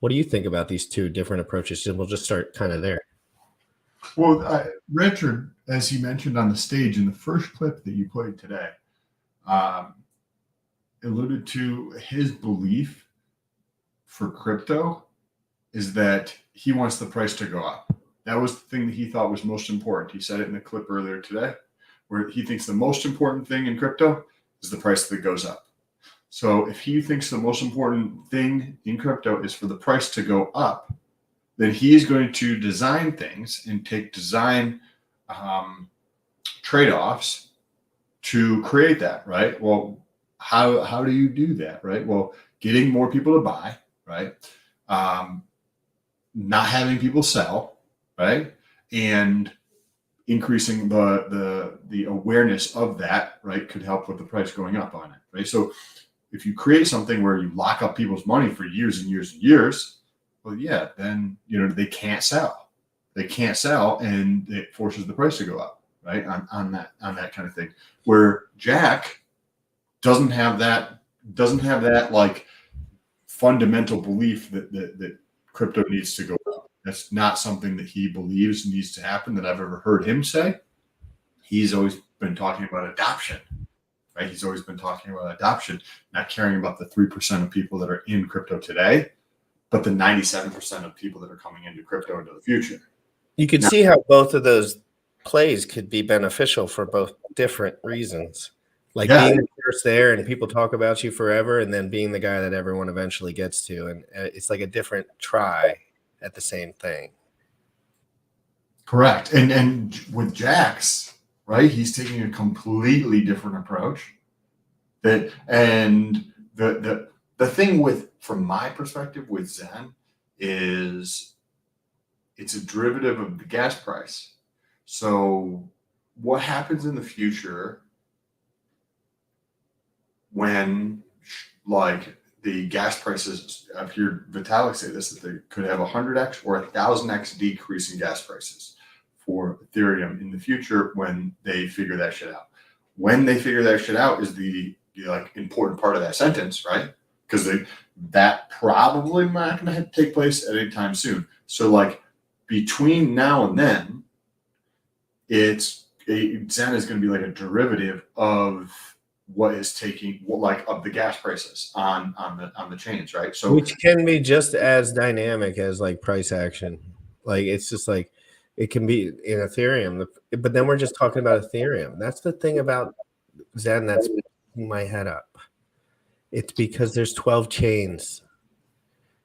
What do you think about these two different approaches? And we'll just start kind of there. Well, Richard, as he mentioned on the stage in the first clip that you played today, alluded to his belief for crypto is that he wants the price to go up. That was the thing that he thought was most important. He said it in the clip earlier today, where he thinks the most important thing in crypto is the price that goes up. So if he thinks the most important thing in crypto is for the price to go up, then he is going to design things and take design trade-offs to create that, right? Well, how do you do that, right? Well, getting more people to buy, right? Not having people sell, right? And increasing the awareness of that, right, could help with the price going up on it, right? So if you create something where you lock up people's money for years and years and years, well, yeah, then they can't sell. They can't sell, and it forces the price to go up, right? On that kind of thing. Where Jack doesn't have that like fundamental belief that crypto needs to go up. That's not something that he believes needs to happen that I've ever heard him say. He's always been talking about adoption, right? He's always been talking about adoption, not caring about the 3% of people that are in crypto today, but the 97% of people that are coming into crypto into the future. You could see how both of those plays could be beneficial for both different reasons. Like being the first there and people talk about you forever, and then being the guy that everyone eventually gets to. And it's like a different try at the same thing. Correct. And with Jax, right, he's taking a completely different approach. The the thing from my perspective with Zen is it's a derivative of the gas price. So what happens in the future when like the gas prices, I've heard Vitalik say this, that they could have 100x or 1,000x decrease in gas prices for Ethereum in the future when they figure that shit out. When they figure that shit out is the like important part of that sentence, right? Because that probably not going to take place at any time soon. So like between now and then, Zen is going to be like a derivative of what is taking like of the gas prices on the chains, right? So which can be just as dynamic as like price action. Like it's just like it can be in Ethereum, but then we're just talking about Ethereum. That's the thing about Zen that's picking my head up. It's because there's 12 chains.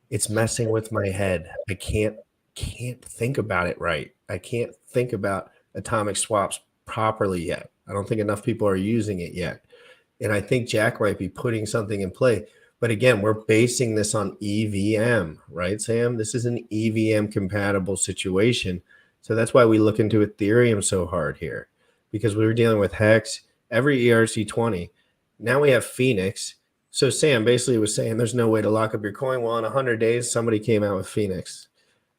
It's messing with my head. I can't think about it right. I can't think about atomic swaps properly yet. I don't think enough people are using it yet. And I think Jack might be putting something in play. But again, we're basing this on EVM, right, Sam? This is an EVM compatible situation. So that's why we look into Ethereum so hard here, because we were dealing with Hex, every ERC20. Now we have Phoenix. So Sam basically was saying there's no way to lock up your coin. Well, in 100 days, somebody came out with Phoenix.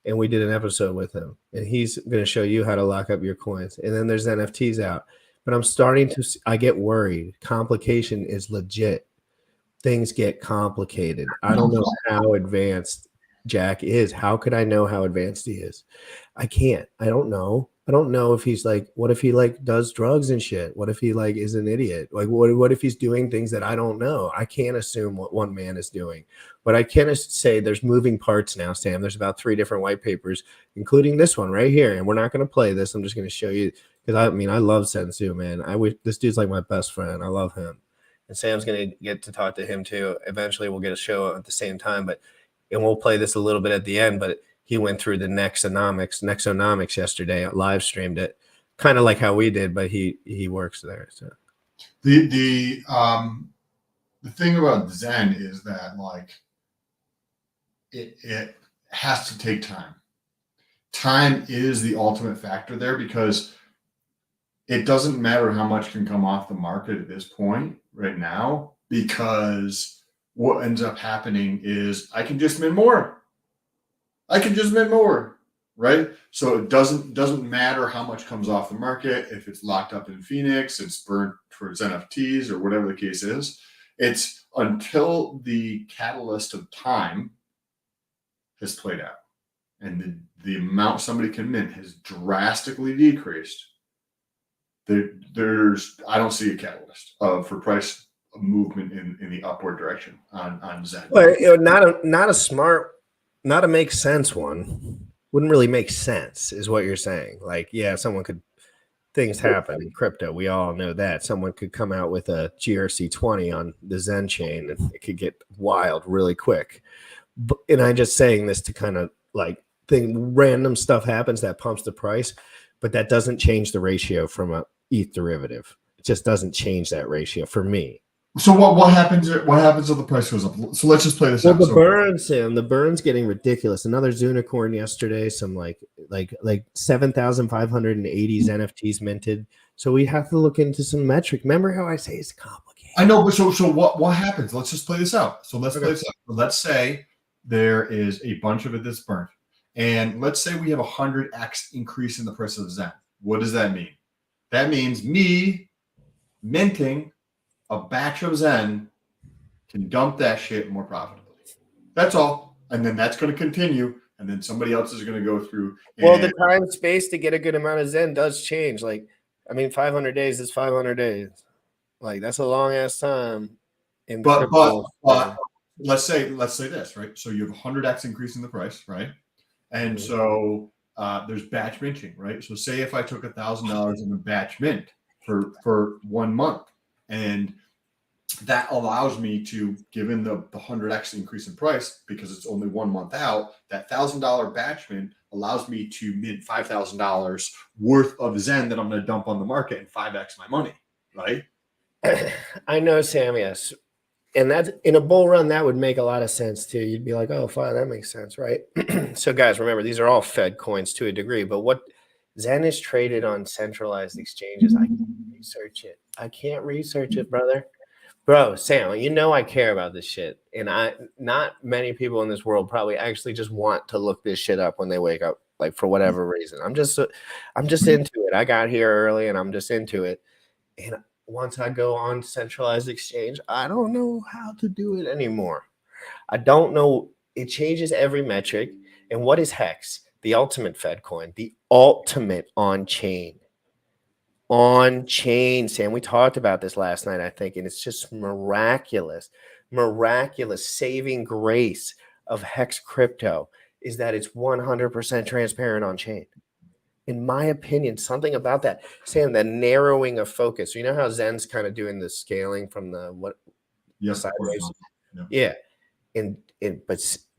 And we did an episode with him. And he's going to show you how to lock up your coins. And then there's NFTs out. But I'm starting to, I get worried. Complication is legit. Things get complicated. I don't know how advanced Jack is. How could I know how advanced he is? I can't. I don't know. I don't know if he's like, what if he like does drugs and shit? What if he like is an idiot? Like what if he's doing things that I don't know? I can't assume what one man is doing. But I can say there's moving parts now, Sam. There's about 3 different white papers, including this one right here. And we're not going to play this. I'm just going to show you because I mean, I love Sensu, man. I wish this dude's like my best friend. I love him. And Sam's going to get to talk to him too. Eventually we'll get a show at the same time, and we'll play this a little bit at the end, but he went through the Nexonomics yesterday, live streamed it, kind of like how we did, but he works there. So the thing about Zen is that like it has to take time. Time is the ultimate factor there because it doesn't matter how much can come off the market at this point right now, because what ends up happening is I can just mint more. Right? So it doesn't matter how much comes off the market. If it's locked up in Phoenix, it's burnt towards NFTs or whatever the case is. It's until the catalyst of time has played out and the amount somebody can mint has drastically decreased. I don't see a catalyst for price movement in the upward direction on Zen. Well, not a make sense one. Wouldn't really make sense is what you're saying. Like, yeah, things happen in crypto. We all know that. Someone could come out with a GRC20 on the Zen chain and it could get wild really quick. And I'm just saying this to kind of like random stuff happens that pumps the price, but that doesn't change the ratio from a ETH derivative. It just doesn't change that ratio for me. So what happens? What happens if the price goes up? So let's just play this out. The burns, Sam. The burns getting ridiculous. Another Zunicorn yesterday. Some like 7,580 NFTs minted. So we have to look into some metric. Remember how I say it's complicated. I know, but so what happens? Let's just play this out. So let's play this out. So let's say there is a bunch of it that's burnt, and let's say we have 100x increase in the price of Zen. What does that mean? That means me minting a batch of Zen can dump that shit more profitably. That's all. And then that's going to continue. And then somebody else is going to go through. Well, the time space to get a good amount of Zen does change. Like, I mean, 500 days is 500 days. Like, that's a long ass time. But let's say this, right? So you have 100x increase in the price, right? And so there's batch minting, right? So say if I took $1,000 in a batch mint for 1 month, and that allows me to, given the 100x increase in price, because it's only 1 month out, that $1,000 batch mint allows me to mint $5,000 worth of Zen that I'm going to dump on the market and 5x my money, right? I know, Sam. Yes, And that's in a bull run, that would make a lot of sense too. You'd be like, oh, fine, that makes sense, right? So, guys, remember, these are all Fed coins to a degree, but what Zen is traded on centralized exchanges. I can't research it. I can't research it, brother. Bro, Sam, you know I care about this shit. And not many people in this world probably actually just want to look this shit up when they wake up, like for whatever reason. I'm just into it. I got here early and I'm just into it. And once I go on centralized exchange, I don't know how to do it anymore. I don't know. It changes every metric. And what is Hex? The ultimate Fed coin, the ultimate on chain. On chain, Sam. We talked about this last night, I think, and it's just miraculous saving grace of Hex crypto is that it's 100% transparent on chain. In my opinion, something about that, Sam, the narrowing of focus. You know how Zen's kind of doing the scaling from the sideways? Yeah. And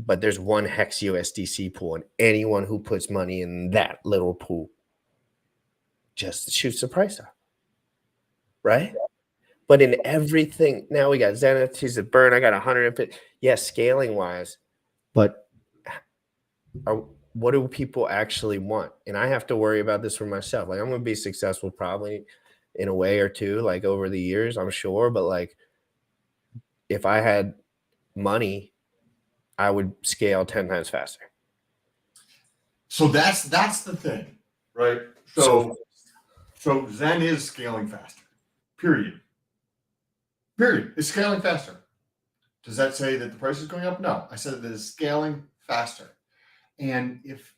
but there's one Hex USDC pool, and anyone who puts money in that little pool just shoots the price up, right? But in everything, now we got Zenith, he's a burn. I got 150. Yes, scaling wise, but what do people actually want? And I have to worry about this for myself. Like, I'm going to be successful probably in a way or two, like over the years, I'm sure. But like, if I had money, I would scale 10 times faster. So that's the thing, right? So Zen is scaling faster. Period. It's scaling faster. Does that say that the price is going up? No. I said that it's scaling faster. And if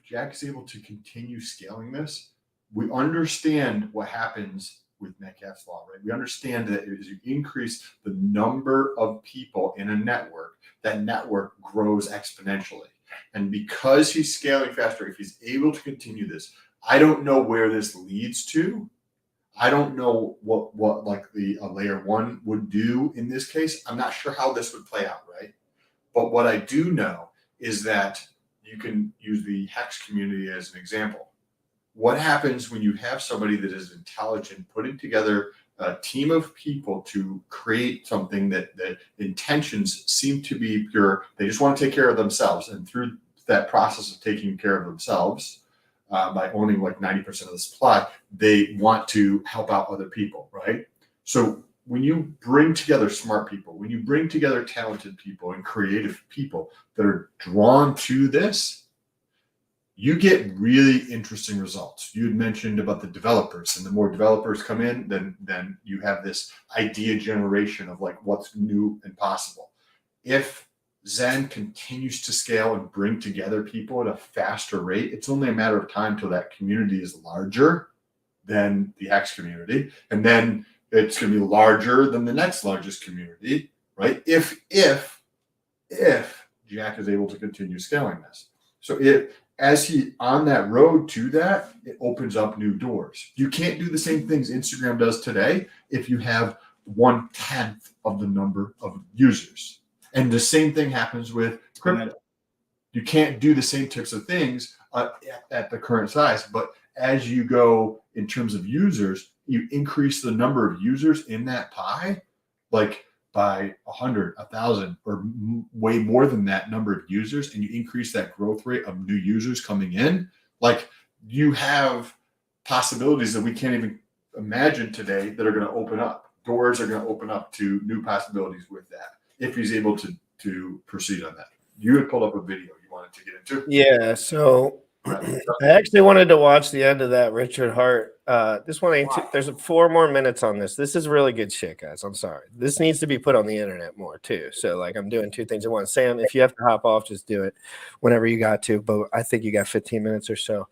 Jack is able to continue scaling this, we understand what happens with Metcalfe's law, right? We understand that as you increase the number of people in a network, that network grows exponentially. And because he's scaling faster, if he's able to continue this, I don't know where this leads to. I don't know what like the layer one would do in this case. I'm not sure how this would play out, right? But what I do know is that you can use the Hex community as an example. What happens when you have somebody that is intelligent putting together a team of people to create something that intentions seem to be pure? They just want to take care of themselves. And through that process of taking care of themselves, by owning like 90% of the supply, they want to help out other people, right? So when you bring together smart people, when you bring together talented people and creative people that are drawn to this, you get really interesting results. You had mentioned about the developers, and the more developers come in, then you have this idea generation of like what's new and possible. If Zen continues to scale and bring together people at a faster rate, it's only a matter of time till that community is larger than the Hex community, and then it's going to be larger than the next largest community, right? If Jack is able to continue scaling this, so as he on that road to that, it opens up new doors. You can't do the same things Instagram does today if you have 1/10 of the number of users. And the same thing happens with crypto. You can't do the same types of things at the current size, but as you go in terms of users, you increase the number of users in that pie, like by 100, 1,000, or way more than that number of users, and you increase that growth rate of new users coming in, like you have possibilities that we can't even imagine today that are going to open up. Doors are going to open up to new possibilities with that, if he's able to proceed on that. You had pulled up a video you wanted to get into. Yeah, so I actually wanted to watch the end of that Richard Hart. This one ain't there's 4 more minutes on this. This is really good shit, guys. I'm sorry. This needs to be put on the internet more too. So like I'm doing 2 things at once. Sam, if you have to hop off, just do it whenever you got to. But I think you got 15 minutes or so.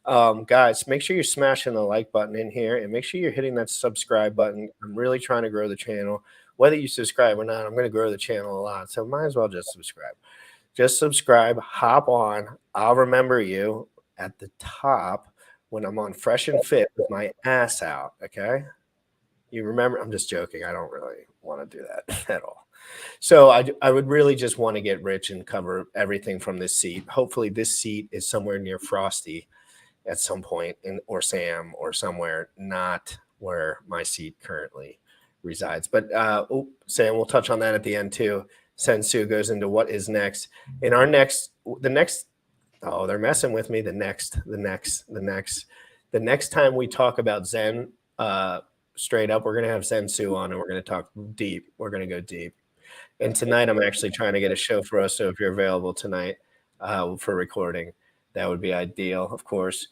Guys, make sure you're smashing the like button in here and make sure you're hitting that subscribe button. I'm really trying to grow the channel. Whether you subscribe or not, I'm going to grow the channel a lot. So might as well just subscribe. Just subscribe, hop on. I'll remember you at the top when I'm on Fresh and Fit with my ass out, okay? You remember? I'm just joking. I don't really want to do that at all. So I would really just want to get rich and cover everything from this seat. Hopefully this seat is somewhere near Frosty at some point, or Sam or somewhere, not where my seat currently resides. But Sam, we'll touch on that at the end too. Sensu goes into what is next. In our the next, oh, they're messing with me. The next time we talk about Zen, straight up, we're going to have Sensu on and we're going to talk deep. We're going to go deep. And tonight I'm actually trying to get a show for us. So if you're available tonight for recording, that would be ideal. Of course,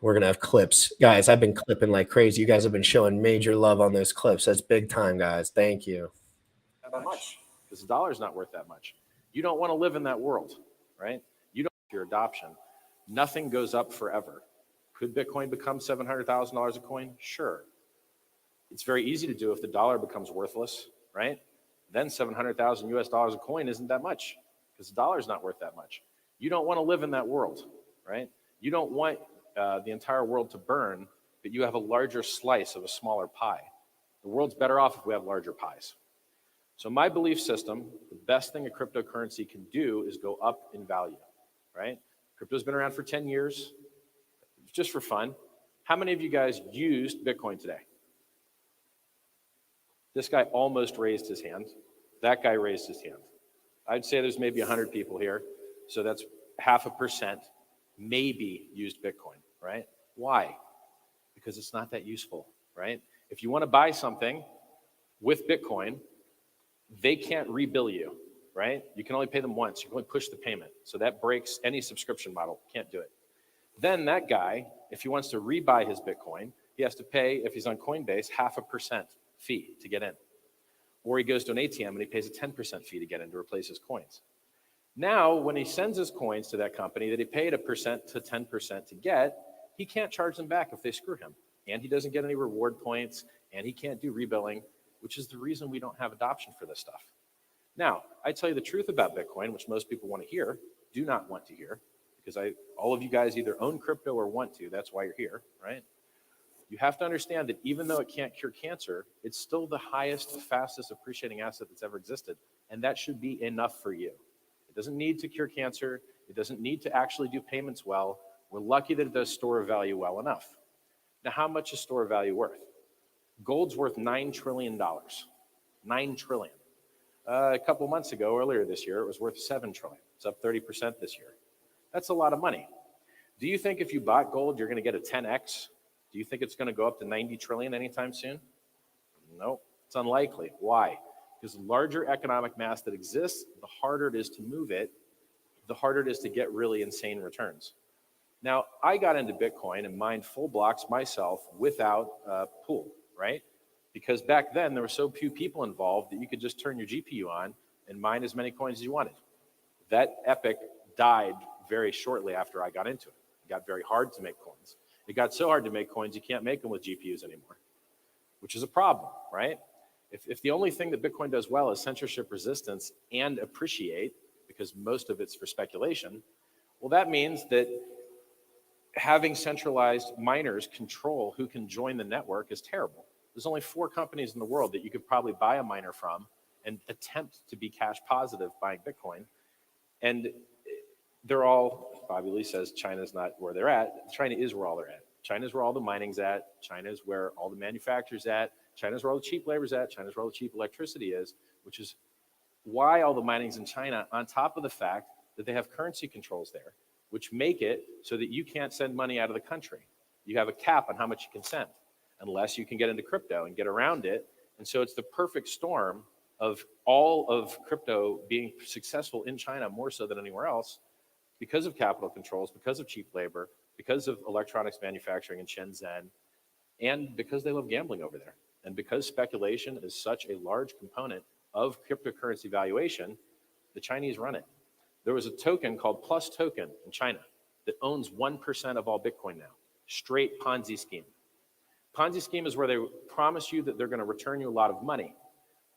we're going to have clips. Guys, I've been clipping like crazy. You guys have been showing major love on those clips. That's big time, guys. Thank you. That much, because the dollar's not worth that much. You don't want to live in that world, right? You don't your adoption. Nothing goes up forever. Could Bitcoin become $700,000 a coin? Sure. It's very easy to do if the dollar becomes worthless, right? Then 700,000 US dollars a coin isn't that much because the dollar's not worth that much. You don't want to live in that world, right? You don't want the entire world to burn, but you have a larger slice of a smaller pie. The world's better off if we have larger pies. So my belief system, the best thing a cryptocurrency can do is go up in value, right? Crypto's been around for 10 years, just for fun. How many of you guys used Bitcoin today? This guy almost raised his hand. That guy raised his hand. I'd say there's maybe 100 people here. So that's 0.5% maybe used Bitcoin, right? Why? Because it's not that useful, right? If you want to buy something with Bitcoin, they can't rebill you, right? You can only pay them once. You can only push the payment. So that breaks any subscription model. Can't do it. Then that guy, if he wants to rebuy his Bitcoin, he has to pay, if he's on Coinbase, 0.5% fee to get in. Or he goes to an ATM and he pays a 10% fee to get in to replace his coins. Now, when he sends his coins to that company that he paid 1% to 10% to get, he can't charge them back if they screw him. And he doesn't get any reward points, and he can't do rebilling, which is the reason we don't have adoption for this stuff. Now, I tell you the truth about Bitcoin, which most people want to hear, do not want to hear, because all of you guys either own crypto or want to. That's why you're here, right? You have to understand that even though it can't cure cancer, it's still the highest, fastest appreciating asset that's ever existed, and that should be enough for you. It doesn't need to cure cancer. It doesn't need to actually do payments well. We're lucky that it does store of value well enough. Now, how much is store of value worth? Gold's worth $9 trillion. $9 trillion. A couple months ago, earlier this year, it was worth $7 trillion. It's up 30% this year. That's a lot of money. Do you think if you bought gold, you're going to get a 10x? Do you think it's going to go up to 90 trillion anytime soon? No, it's unlikely. Why? Because the larger economic mass that exists, the harder it is to move it, the harder it is to get really insane returns. Now, I got into Bitcoin and mined full blocks myself without a pool, right? Because back then there were so few people involved that you could just turn your GPU on and mine as many coins as you wanted. That epic died very shortly after I got into it. It got very hard to make coins. It got so hard to make coins, you can't make them with GPUs anymore, which is a problem, right? If the only thing that Bitcoin does well is censorship resistance and appreciate, because most of it's for speculation, well, that means that having centralized miners control who can join the network is terrible. There's only 4 companies in the world that you could probably buy a miner from and attempt to be cash positive buying Bitcoin. And they're all, Bobby Lee says China's not where they're at. China is where all they're at. China's where all the mining's at. China's where all the manufacturers at. China's where all the cheap labor's at. China's where all the cheap electricity is, which is why all the mining's in China, on top of the fact that they have currency controls there, which make it so that you can't send money out of the country. You have a cap on how much you can send, unless you can get into crypto and get around it. And so it's the perfect storm of all of crypto being successful in China more so than anywhere else, because of capital controls, because of cheap labor, because of electronics manufacturing in Shenzhen, and because they love gambling over there. And because speculation is such a large component of cryptocurrency valuation, the Chinese run it. There was a token called Plus Token in China that owns 1% of all Bitcoin now. Straight Ponzi scheme. Ponzi scheme is where they promise you that they're going to return you a lot of money,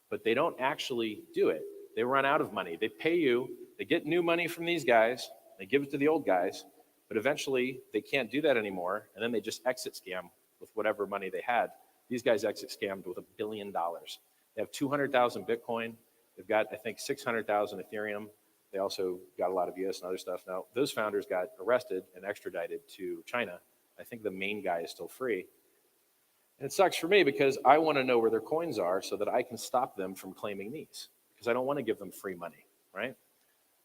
but they don't actually do it. They run out of money. They pay you, they get new money from these guys, they give it to the old guys, but eventually they can't do that anymore, and then they just exit scam with whatever money they had. These guys exit scammed with $1 billion. They have 200,000 Bitcoin. They've got, I think, 600,000 Ethereum. They also got a lot of US and other stuff. Now, those founders got arrested and extradited to China. I think the main guy is still free. And it sucks for me because I want to know where their coins are so that I can stop them from claiming these, because I don't want to give them free money, right?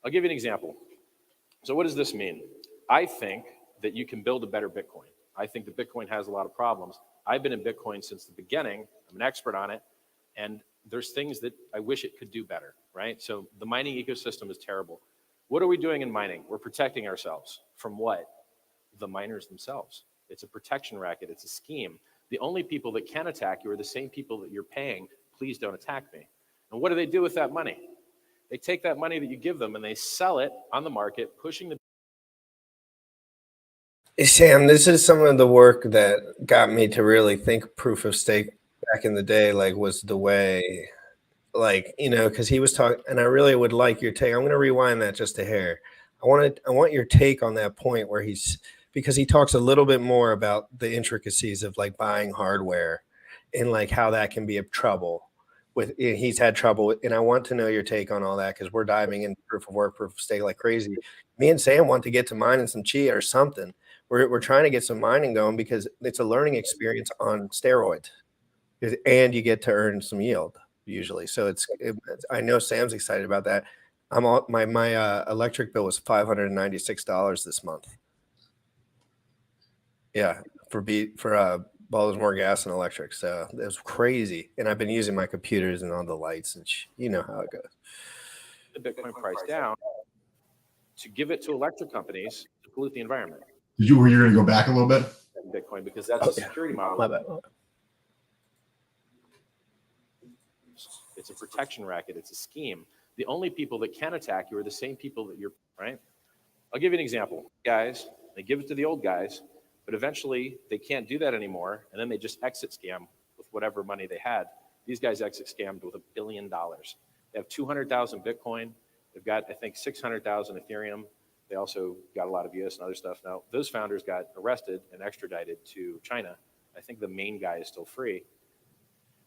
I'll give you an example. So what does this mean? I think that you can build a better Bitcoin. I think that Bitcoin has a lot of problems. I've been in Bitcoin since the beginning. I'm an expert on it. And there's things that I wish it could do better, right? So the mining ecosystem is terrible. What are we doing in mining? We're protecting ourselves from what? The miners themselves. It's a protection racket. It's a scheme. The only people that can attack you are the same people that you're paying, please don't attack me. And what do they do with that money? They take that money that you give them and they sell it on the market, pushing the... Sam, this is some of the work that got me to really think proof of stake back in the day, like, was the way, like, you know, because he was talking, and I really would like your take. I'm going to rewind that just a hair. I want your take on that point where because he talks a little bit more about the intricacies of like buying hardware and like how that can be a trouble with, he's had trouble. And I want to know your take on all that, because we're diving into proof of work, proof of stake like crazy. Me and Sam want to get to mining some Chia or something. We're trying to get some mining going because it's a learning experience on steroids, and you get to earn some yield usually. So I know Sam's excited about that. My electric bill was $596 this month. Yeah, for Baltimore Gas and Electric. So it was crazy. And I've been using my computers and all the lights, and you know how it goes. The Bitcoin price down to give it to electric companies to pollute the environment. Were you going to go back a little bit? Bitcoin, because that's a security model. My bad. It's a protection racket. It's a scheme. The only people that can attack you are the same people that you're, right? I'll give you an example. Guys, they give it to the old guys, but eventually they can't do that anymore, and then they just exit scam with whatever money they had. These guys exit scammed with $1 billion. They have 200,000 Bitcoin. They've got, I think, 600,000 Ethereum. They also got a lot of US and other stuff. Now, those founders got arrested and extradited to China. I think the main guy is still free.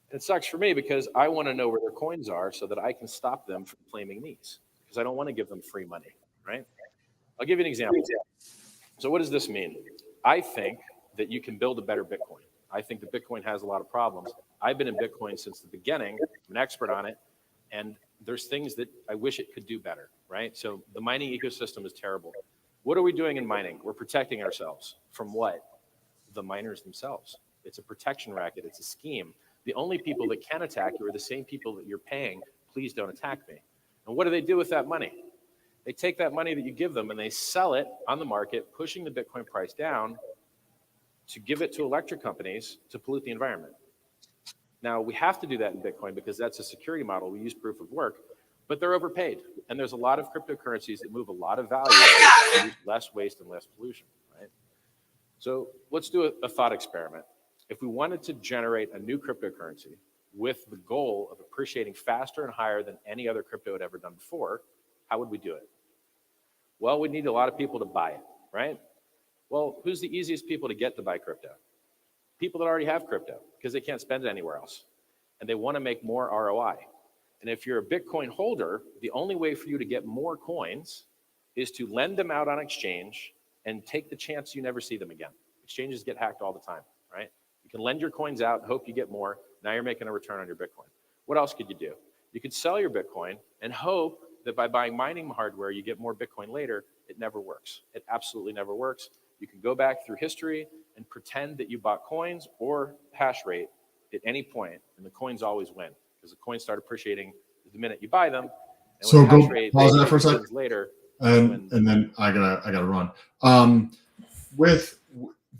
It sucks for me because I want to know where their coins are so that I can stop them from claiming these, because I don't want to give them free money, right? I'll give you an example. So what does this mean? I think that you can build a better Bitcoin. I think that Bitcoin has a lot of problems. I've been in Bitcoin since the beginning. I'm an expert on it. And there's things that I wish it could do better, right? So the mining ecosystem is terrible. What are we doing in mining? We're protecting ourselves from what? The miners themselves. It's a protection racket. It's a scheme. The only people that can attack you are the same people that you're paying, please don't attack me. And what do they do with that money? They take that money that you give them and they sell it on the market, pushing the Bitcoin price down to give it to electric companies to pollute the environment. Now, we have to do that in Bitcoin because that's a security model. We use proof of work, but they're overpaid. And there's a lot of cryptocurrencies that move a lot of value, use less waste and less pollution, right? So let's do a thought experiment. If we wanted to generate a new cryptocurrency with the goal of appreciating faster and higher than any other crypto had ever done before, how would we do it? Well, we'd need a lot of people to buy it, right? Well, who's the easiest people to get to buy crypto? People that already have crypto, because they can't spend it anywhere else. And they want to make more ROI. And if you're a Bitcoin holder, the only way for you to get more coins is to lend them out on exchange and take the chance you never see them again. Exchanges get hacked all the time, right? You can lend your coins out and hope you get more. Now you're making a return on your Bitcoin. What else could you do? You could sell your Bitcoin and hope that by buying mining hardware, you get more Bitcoin later. It never works. It absolutely never works. You can go back through history and pretend that you bought coins or hash rate at any point, and the coins always win because the coins start appreciating the minute you buy them. And So with go hash rate, pause that for a second. Later, and then I gotta run. With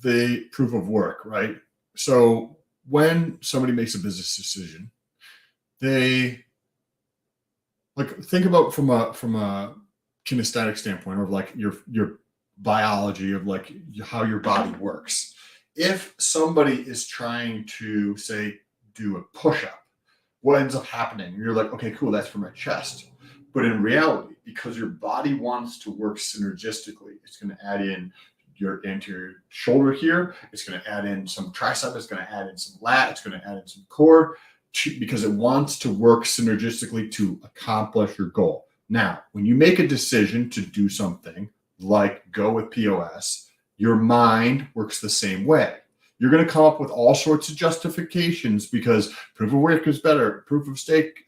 the proof of work, right? So when somebody makes a business decision, they like think about from a kinesthetic standpoint of like your biology of like how your body works. If somebody is trying to say do a push-up, what ends up happening? You're like, okay, cool, that's for my chest. But in reality, because your body wants to work synergistically, it's going to add in your anterior shoulder here. It's going to add in some tricep. It's going to add in some lat. It's going to add in some core because it wants to work synergistically to accomplish your goal. Now, when you make a decision to do something like go with POS, your mind works the same way. You're going to come up with all sorts of justifications because proof of work is better, proof of stake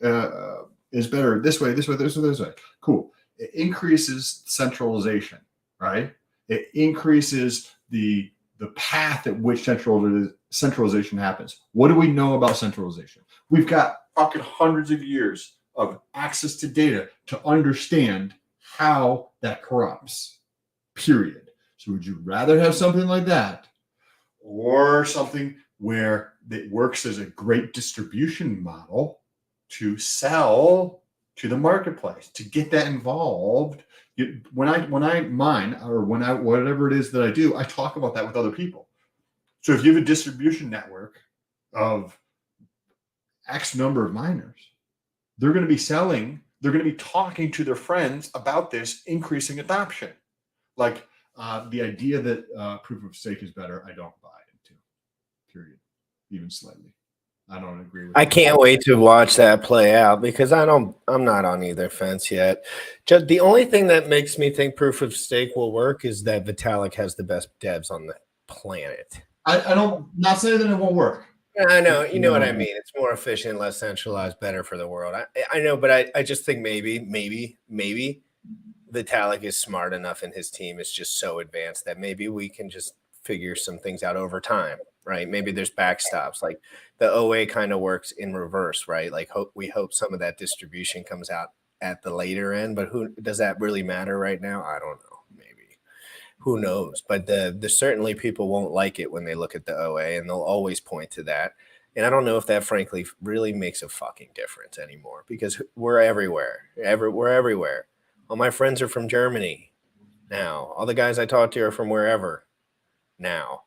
is better this way, this way, this way, this way. Cool. It increases centralization, right? It increases the path at which centralization happens. What do we know about centralization? We've got fucking hundreds of years of access to data to understand how that corrupts, period. So would you rather have something like that or something where it works as a great distribution model to sell to the marketplace, to get that involved? When I mine, or whatever it is that I do, I talk about that with other people. So if you have a distribution network of X number of miners, they're going to be selling, they're going to be talking to their friends about this increasing adoption. Like the idea that proof of stake is better, I don't buy into, period, even slightly. I don't agree with I that. can't wait to watch that play out because I'm not on either fence yet. Just the only thing that makes me think proof of stake will work is that Vitalik has the best devs on the planet. I don't, not saying that it won't work. I know, you know what I mean. It's more efficient, less centralized, better for the world. I know, but I just think maybe Vitalik is smart enough and his team is just so advanced that maybe we can just figure some things out over time, right? Maybe there's backstops. Like the OA kind of works in reverse, right? Like we hope some of that distribution comes out at the later end, but who does that really matter right now? I don't know. Maybe. Who knows? But the certainly people won't like it when they look at the OA and they'll always point to that. And I don't know if that frankly really makes a fucking difference anymore because we're everywhere. We're everywhere. All my friends are from Germany now. All the guys I talk to are from wherever now.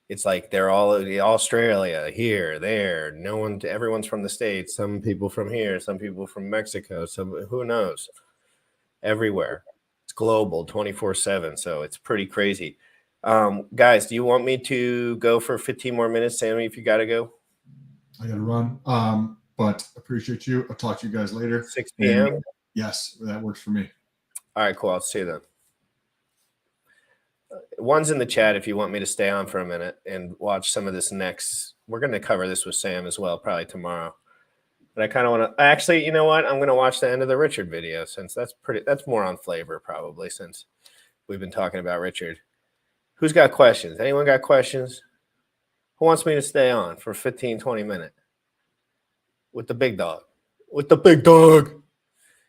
It's like they're all Australia, here, there. Everyone's from the States. Some people from here, some people from Mexico. Some who knows? Everywhere. It's global, 24/7. So it's pretty crazy. Guys, do you want me to go for 15 more minutes, Sammy? If you got to go, I got to run. But appreciate you. I'll talk to you guys later. 6 p.m. And yes, that works for me. All right, cool. I'll see you then. One's in the chat if you want me to stay on for a minute and watch some of this next. We're going to cover this with Sam as well, probably tomorrow. But I kind of want to actually, you know what? I'm going to watch the end of the Richard video since that's more on flavor probably since we've been talking about Richard. Who's got questions? Anyone got questions? Who wants me to stay on for 15, 20 minutes with the big dog? With the big dog.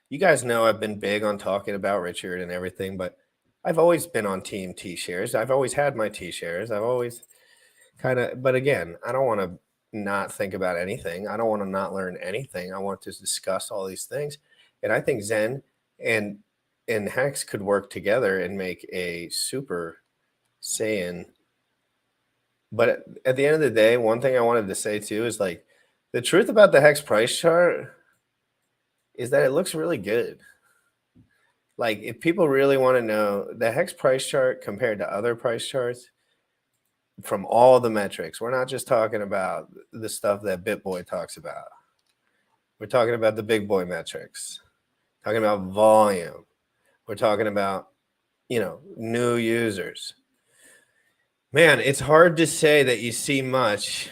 You guys know I've been big on talking about Richard and everything, but I've always been on team T-shares. I've always had my T-shares. I've always but again, I don't want to not think about anything. I don't want to not learn anything. I want to discuss all these things. And I think Zen and Hex could work together and make a super Saiyan. But at the end of the day, one thing I wanted to say too is like the truth about the Hex price chart is that it looks really good. Like if people really want to know the Hex price chart compared to other price charts from all the metrics, we're not just talking about the stuff that BitBoy talks about. We're talking about the big boy metrics, talking about volume. We're talking about, new users. Man, it's hard to say that you see much.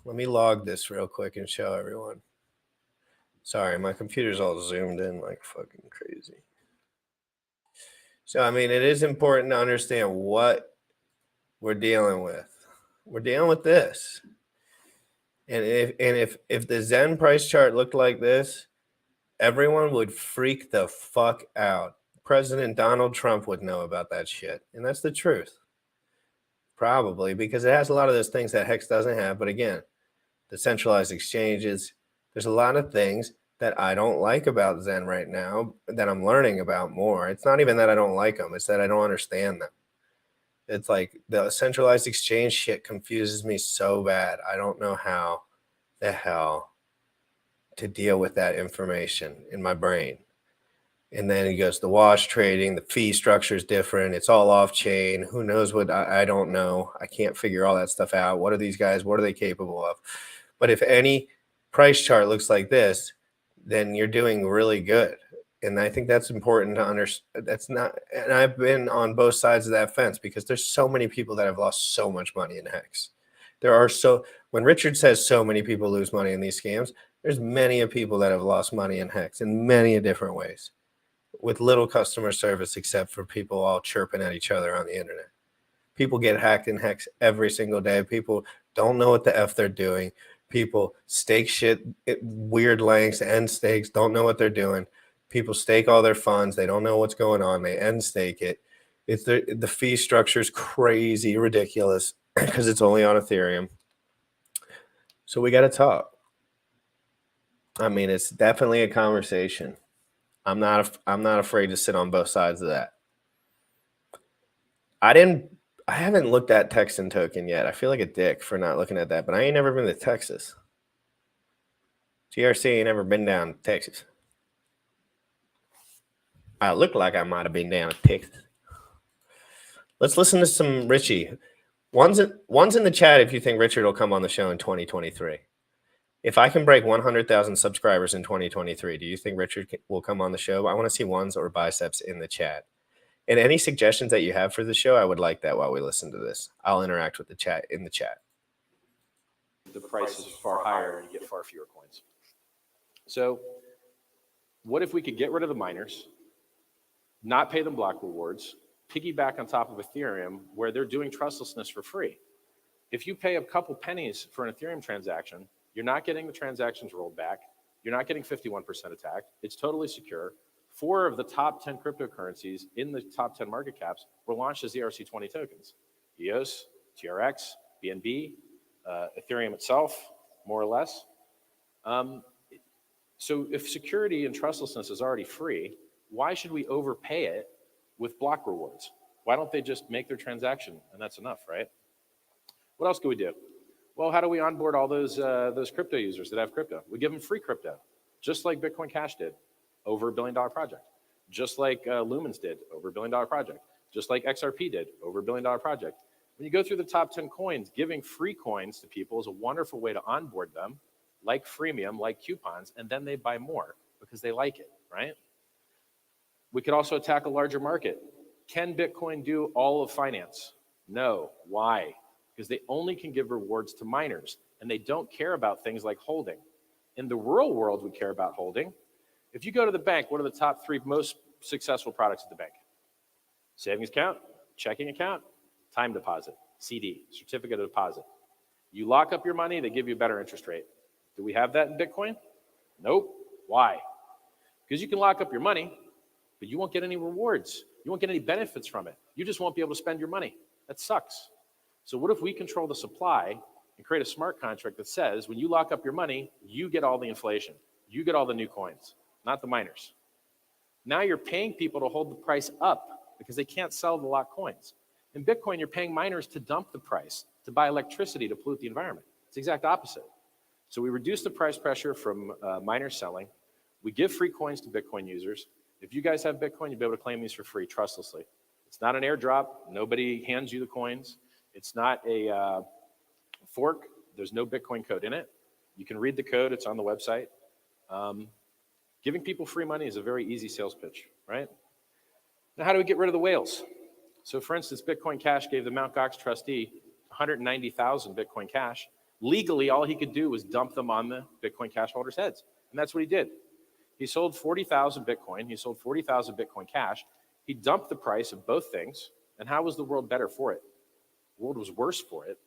Let me log this real quick and show everyone. Sorry, my computer's all zoomed in like fucking crazy. So, I mean, it is important to understand what we're dealing with. We're dealing with this. And if the Zen price chart looked like this, everyone would freak the fuck out. President Donald Trump would know about that shit. And that's the truth. Probably because it has a lot of those things that Hex doesn't have. But again, the centralized exchanges, there's a lot of things that I don't like about Zen right now that I'm learning about more. It's not even that I don't like them. It's that I don't understand them. It's like the centralized exchange shit confuses me so bad. I don't know how the hell to deal with that information in my brain. And then he goes, the wash trading, the fee structure is different. It's all off chain. Who knows what? I don't know. I can't figure all that stuff out. What are these guys? What are they capable of? But if any price chart looks like this, then you're doing really good. And I think that's important to understand. That's not, and I've been on both sides of that fence because there's so many people that have lost so much money in Hex. When Richard says so many people lose money in these scams, there's many of people that have lost money in hex in many different ways with little customer service, except for people all chirping at each other on the internet. People get hacked in hex every single day. People don't know what the F they're doing. People stake shit at weird lengths, end stakes, don't know what they're doing. People stake all their funds. They don't know what's going on. They end stake it. The fee structure is crazy, ridiculous, because it's only on Ethereum. So we got to talk. I mean, it's definitely a conversation. I'm not afraid to sit on both sides of that. I haven't looked at Texan token yet. I feel like a dick for not looking at that, but I ain't never been to Texas. GRC ain't never been down to Texas. I look like I might have been down to Texas. Let's listen to some Richie. One's in the chat if you think Richard will come on the show in 2023. If I can break 100,000 subscribers in 2023, do you think Richard will come on the show? I want to see ones or biceps in the chat. And any suggestions that you have for the show, I would like that while we listen to this. I'll interact with the chat in the chat. The price is far higher and you get far fewer coins. So what if we could get rid of the miners, not pay them block rewards, piggyback on top of Ethereum where they're doing trustlessness for free? If you pay a couple pennies for an Ethereum transaction, you're not getting the transactions rolled back. You're not getting 51% attacked. It's totally secure. 4 of the top 10 cryptocurrencies in the top 10 market caps were launched as ERC20 tokens. EOS, TRX, BNB, Ethereum itself, more or less. So if security and trustlessness is already free, why should we overpay it with block rewards? Why don't they just make their transaction and that's enough, right? What else could we do? Well, how do we onboard all those crypto users that have crypto? We give them free crypto, just like Bitcoin Cash did, over $1 billion project. Just like Lumens did, over $1 billion project. Just like XRP did, over $1 billion project. When you go through the top 10 coins, giving free coins to people is a wonderful way to onboard them, like freemium, like coupons, and then they buy more because they like it, right? We could also attack a larger market. Can Bitcoin do all of finance? No. Why? Because they only can give rewards to miners, and they don't care about things like holding. In the real world, we care about holding. If you go to the bank, what are the top 3 most successful products at the bank? Savings account, checking account, time deposit, CD, certificate of deposit. You lock up your money, they give you a better interest rate. Do we have that in Bitcoin? Nope. Why? Because you can lock up your money, but you won't get any rewards. You won't get any benefits from it. You just won't be able to spend your money. That sucks. So what if we control the supply and create a smart contract that says when you lock up your money, you get all the inflation. You get all the new coins, not the miners. Now you're paying people to hold the price up because they can't sell the locked coins. In Bitcoin, you're paying miners to dump the price, to buy electricity to pollute the environment. It's the exact opposite. So we reduce the price pressure from miners selling. We give free coins to Bitcoin users. If you guys have Bitcoin, you'll be able to claim these for free, trustlessly. It's not an airdrop. Nobody hands you the coins. It's not a fork. There's no Bitcoin code in it. You can read the code. It's on the website. Giving people free money is a very easy sales pitch, right? Now, how do we get rid of the whales? So for instance, Bitcoin Cash gave the Mt. Gox trustee 190,000 Bitcoin Cash. Legally, all he could do was dump them on the Bitcoin Cash holders' heads. And that's what he did. He sold 40,000 Bitcoin. He sold 40,000 Bitcoin Cash. He dumped the price of both things. And how was the world better for it? The world was worse for it.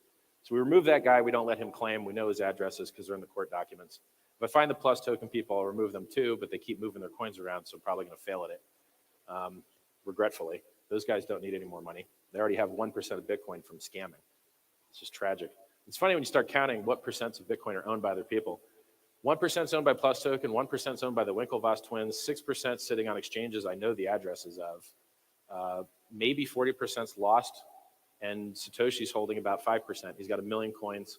So we remove that guy. We don't let him claim. We know his addresses because they're in the court documents. If I find the plus token people, I'll remove them too, but they keep moving their coins around, so I'm probably going to fail at it, regretfully. Those guys don't need any more money. They already have 1% of Bitcoin from scamming. It's just tragic. It's funny when you start counting what percents of Bitcoin are owned by other people. 1% is owned by Plus Token, 1% is owned by the Winklevoss twins, 6% sitting on exchanges I know the addresses of. Maybe 40% is lost, and Satoshi's holding about 5%. He's got 1 million coins,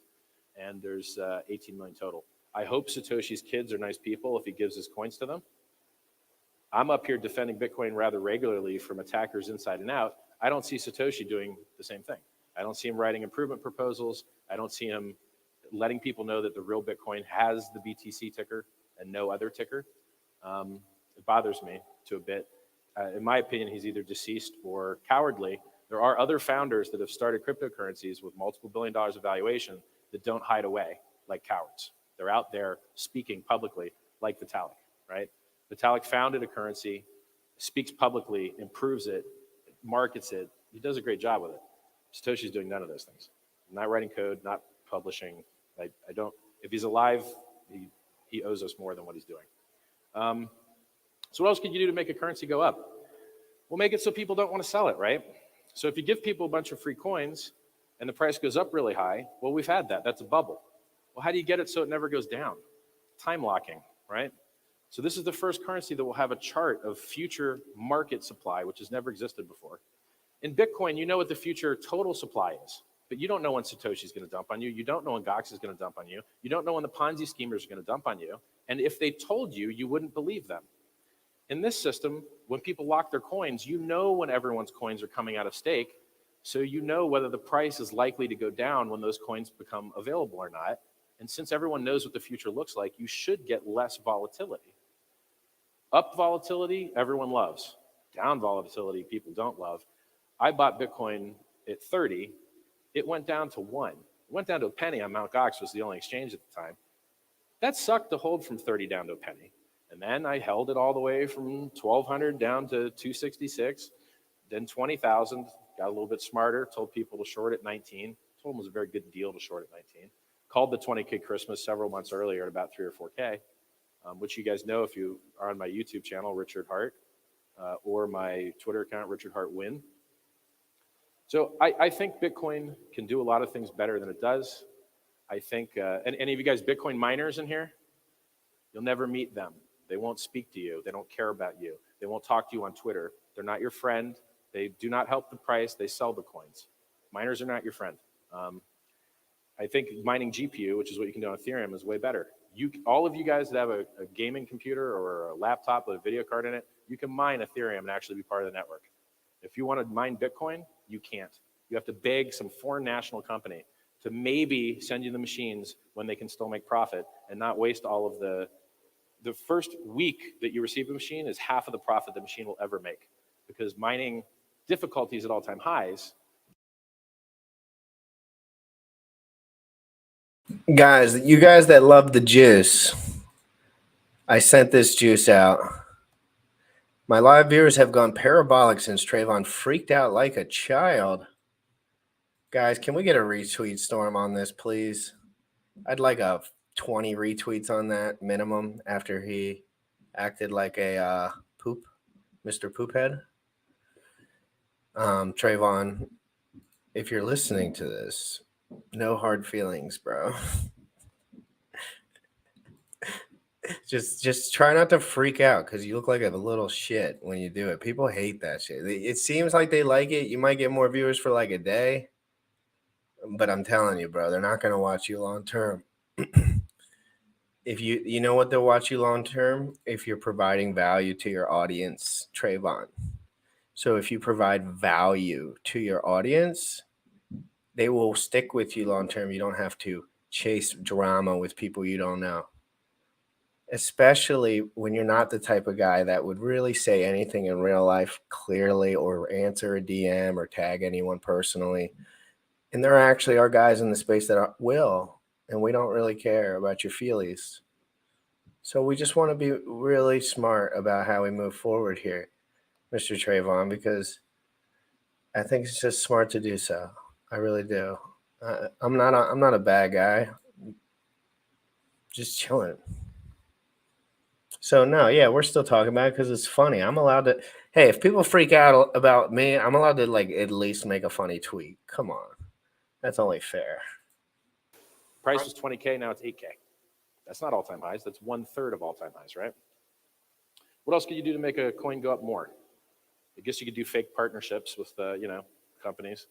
and there's 18 million total. I hope Satoshi's kids are nice people if he gives his coins to them. I'm up here defending Bitcoin rather regularly from attackers inside and out. I don't see Satoshi doing the same thing. I don't see him writing improvement proposals. I don't see him letting people know that the real Bitcoin has the BTC ticker and no other ticker. It bothers me to a bit. In my opinion, he's either deceased or cowardly, There are other founders that have started cryptocurrencies with multiple $1 billion of valuation that don't hide away like cowards. They're out there speaking publicly like Vitalik, right? Vitalik founded a currency, speaks publicly, improves it, markets it. He does a great job with it. Satoshi's doing none of those things. Not writing code, not publishing. I don't, if he's alive, he owes us more than what he's doing. So what else could you do to make a currency go up? Well, make it so people don't want to sell it, right? So if you give people a bunch of free coins and the price goes up really high, well, we've had that. That's a bubble. Well, how do you get it so it never goes down? Time locking, right? So this is the first currency that will have a chart of future market supply, which has never existed before. In Bitcoin, you know what the future total supply is, but you don't know when Satoshi's going to dump on you. You don't know when Gox is going to dump on you. You don't know when the Ponzi schemers are going to dump on you. And if they told you, you wouldn't believe them. In this system, when people lock their coins, you know when everyone's coins are coming out of stake, so you know whether the price is likely to go down when those coins become available or not. And since everyone knows what the future looks like, you should get less volatility. Up volatility, everyone loves. Down volatility, people don't love. I bought Bitcoin at 30. It went down to 1. It went down to a penny on Mt. Gox, was the only exchange at the time. That sucked to hold from 30 down to a penny. And then I held it all the way from 1,200 down to 266, then 20,000, got a little bit smarter, told people to short at 19, told them it was a very good deal to short at 19. Called the 20K Christmas several months earlier at about 3 or 4K, which you guys know if you are on my YouTube channel, Richard Hart, or my Twitter account, Richard Hart Win. So I think Bitcoin can do a lot of things better than it does. I think, and any of you guys Bitcoin miners in here? You'll never meet them. They won't speak to you. They don't care about you. They won't talk to you on Twitter. They're not your friend. They do not help the price. They sell the coins. Miners are not your friend. I think mining GPU, which is what you can do on Ethereum, is way better. All of you guys that have a gaming computer or a laptop with a video card in it, you can mine Ethereum and actually be part of the network. If you want to mine Bitcoin, you can't. You have to beg some foreign national company to maybe send you the machines when they can still make profit and not waste all of the first week that you receive a machine is half of the profit the machine will ever make, because mining difficulties at all-time highs. Guys, you guys that love the juice, I sent this juice out. My live viewers have gone parabolic since Trayvon freaked out like a child. Guys, can we get a retweet storm on this, please? I'd like a 20 retweets on that minimum after he acted like a Mr. Poophead. Trayvon, if you're listening to this, no hard feelings, bro. just try not to freak out, because you look like a little shit when you do it. People hate that shit. It seems like they like it. You might get more viewers for like a day, but I'm telling you, bro, they're not going to watch you long term. If you know what they'll watch you long term, if you're providing value to your audience, Trayvon. So if you provide value to your audience, they will stick with you long term. You don't have to chase drama with people you don't know. Especially when you're not the type of guy that would really say anything in real life clearly, or answer a DM or tag anyone personally. And there actually are guys in the space that will, and we don't really care about your feelies. So we just want to be really smart about how we move forward here, Mr. Trayvon, because I think it's just smart to do so. I really do. I'm not a bad guy. Just chilling. So no, yeah, we're still talking about it because it's funny. I'm allowed to. Hey, if people freak out about me, I'm allowed to like at least make a funny tweet. Come on, that's only fair. Price was 20K, now it's 8K. That's not all-time highs. That's 1/3 of all-time highs, right? What else could you do to make a coin go up more? I guess you could do fake partnerships with, companies.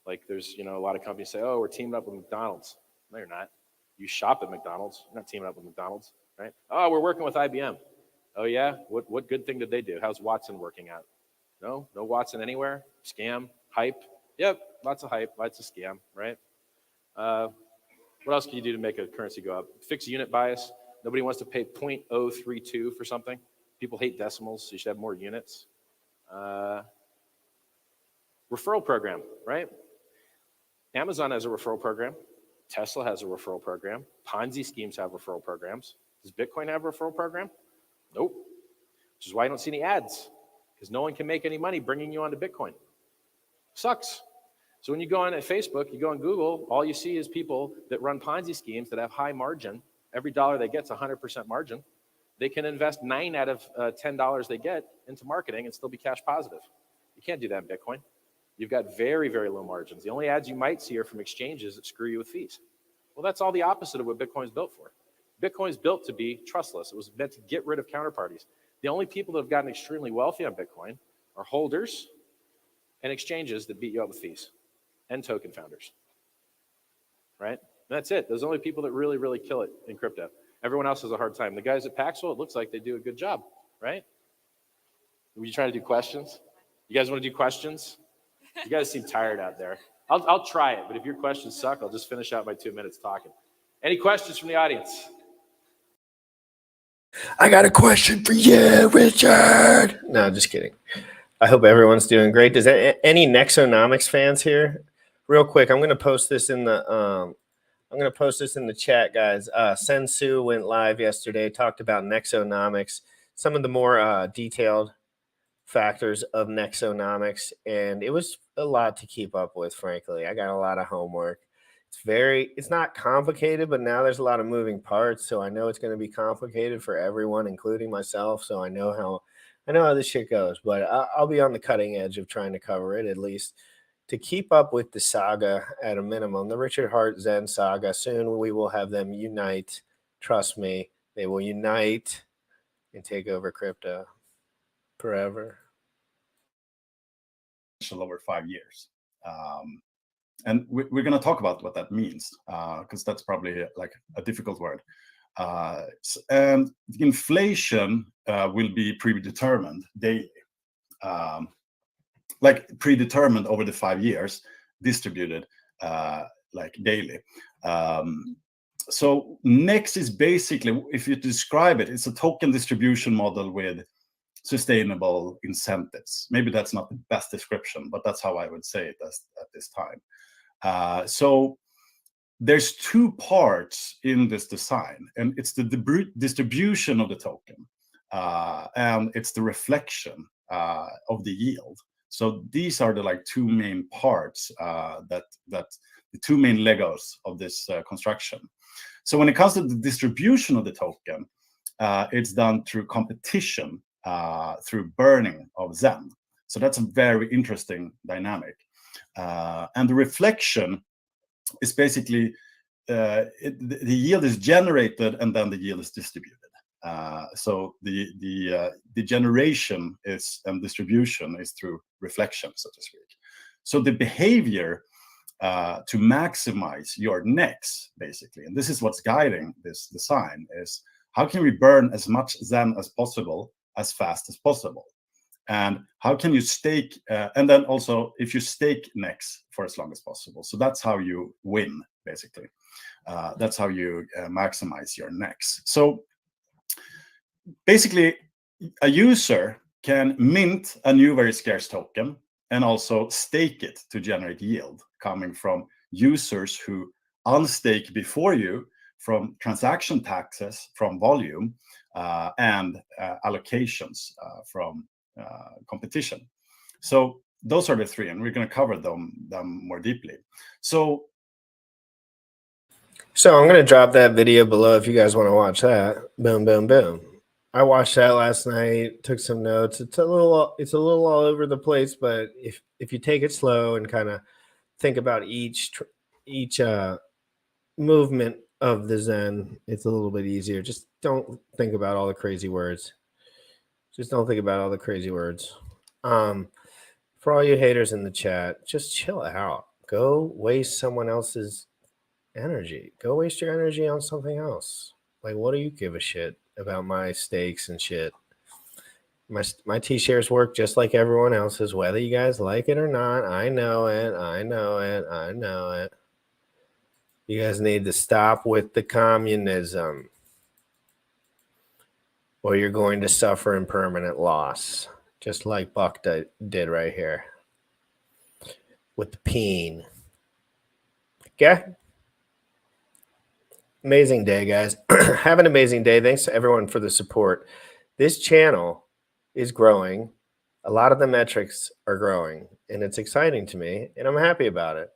Like there's, a lot of companies say, oh, we're teaming up with McDonald's. No, you're not. You shop at McDonald's. You're not teaming up with McDonald's, right? Oh, we're working with IBM. Oh, yeah? What good thing did they do? How's Watson working out? No Watson anywhere? Scam? Hype? Yep, lots of hype, lots of scam, right? What else can you do to make a currency go up? Fix unit bias. Nobody wants to pay 0.032 for something. People hate decimals, so you should have more units. What Referral program, right? Amazon has a referral program. Tesla has a referral program. Ponzi schemes have referral programs. Does Bitcoin have a referral program? Nope. Which is why I don't see any ads, because no one can make any money bringing you onto Bitcoin. Sucks. So when you go on at Facebook, you go on Google, all you see is people that run Ponzi schemes that have high margin. Every dollar they get is 100% margin. They can invest 9 out of $10 they get into marketing and still be cash positive. You can't do that in Bitcoin. You've got very, very low margins. The only ads you might see are from exchanges that screw you with fees. Well, that's all the opposite of what Bitcoin is built for. Bitcoin is built to be trustless. It was meant to get rid of counterparties. The only people that have gotten extremely wealthy on Bitcoin are holders and exchanges that beat you up with fees and token founders, right? And that's it. Those are the only people that really, really kill it in crypto. Everyone else has a hard time. The guys at Paxful, it looks like they do a good job, right? Were you trying to do questions? You guys want to do questions? You guys seem tired out there. I'll try it, but if your questions suck, I'll just finish out my 2 minutes talking. Any questions from the audience? I got a question for you, Richard. No, just kidding. I hope everyone's doing great. Does any Nexonomics fans here? Real quick, I'm going to post this in the chat, guys. Sensu went live yesterday, talked about Nexonomics, some of the more detailed factors of Nexonomics, and it was a lot to keep up with, frankly. I got a lot of homework. It's not complicated, but now there's a lot of moving parts, so I know it's going to be complicated for everyone, including myself, so I know how this shit goes, but I'll be on the cutting edge of trying to cover it, at least to keep up with the saga at a minimum. The Richard Hart Zen saga, soon we will have them unite. Trust me, they will unite and take over crypto forever. Over 5 years. And we're going to talk about what that means, because that's probably like a difficult word. And the inflation will be predetermined daily, like predetermined over the 5 years, distributed like daily. So next is basically, if you describe it, it's a token distribution model with sustainable incentives. Maybe that's not the best description, but that's how I would say it at this time. So there's 2 parts in this design, and it's the distribution of the token, and it's the reflection of the yield. So these are the like 2 main parts, that the 2 main Legos of this construction. So when it comes to the distribution of the token, it's done through competition, through burning of Zen. So that's a very interesting dynamic. And the reflection is basically the yield is generated and then the yield is distributed. So the generation is and distribution is through reflection, so to speak. So the behavior to maximize your NEX, basically, and this is what's guiding this design, is how can we burn as much Zen as possible as fast as possible, and how can you stake, and then also if you stake NEX for as long as possible. So that's how you win, basically. That's how you maximize your NEX. So basically, a user can mint a new very scarce token and also stake it to generate yield coming from users who unstake before you, from transaction taxes, from volume, and allocations from competition. So those are the 3, and we're going to cover them more deeply. So I'm going to drop that video below if you guys want to watch that. Boom, boom, boom. I watched that last night, took some notes. It's a little all over the place, but if you take it slow and kind of think about each movement of the Zen, it's a little bit easier. Just don't think about all the crazy words. For all you haters in the chat, just chill out. Go waste someone else's energy. Go waste your energy on something else. Like, what do you give a shit about my stakes and shit? My T-shares work just like everyone else's, whether you guys like it or not. I know it. You guys need to stop with the communism, or you're going to suffer impermanent loss, just like Buck did right here. with the peen. Okay? Amazing day, guys. Have an amazing day. Thanks to everyone for the support. This channel is growing. A lot of the metrics are growing, and it's exciting to me, and I'm happy about it.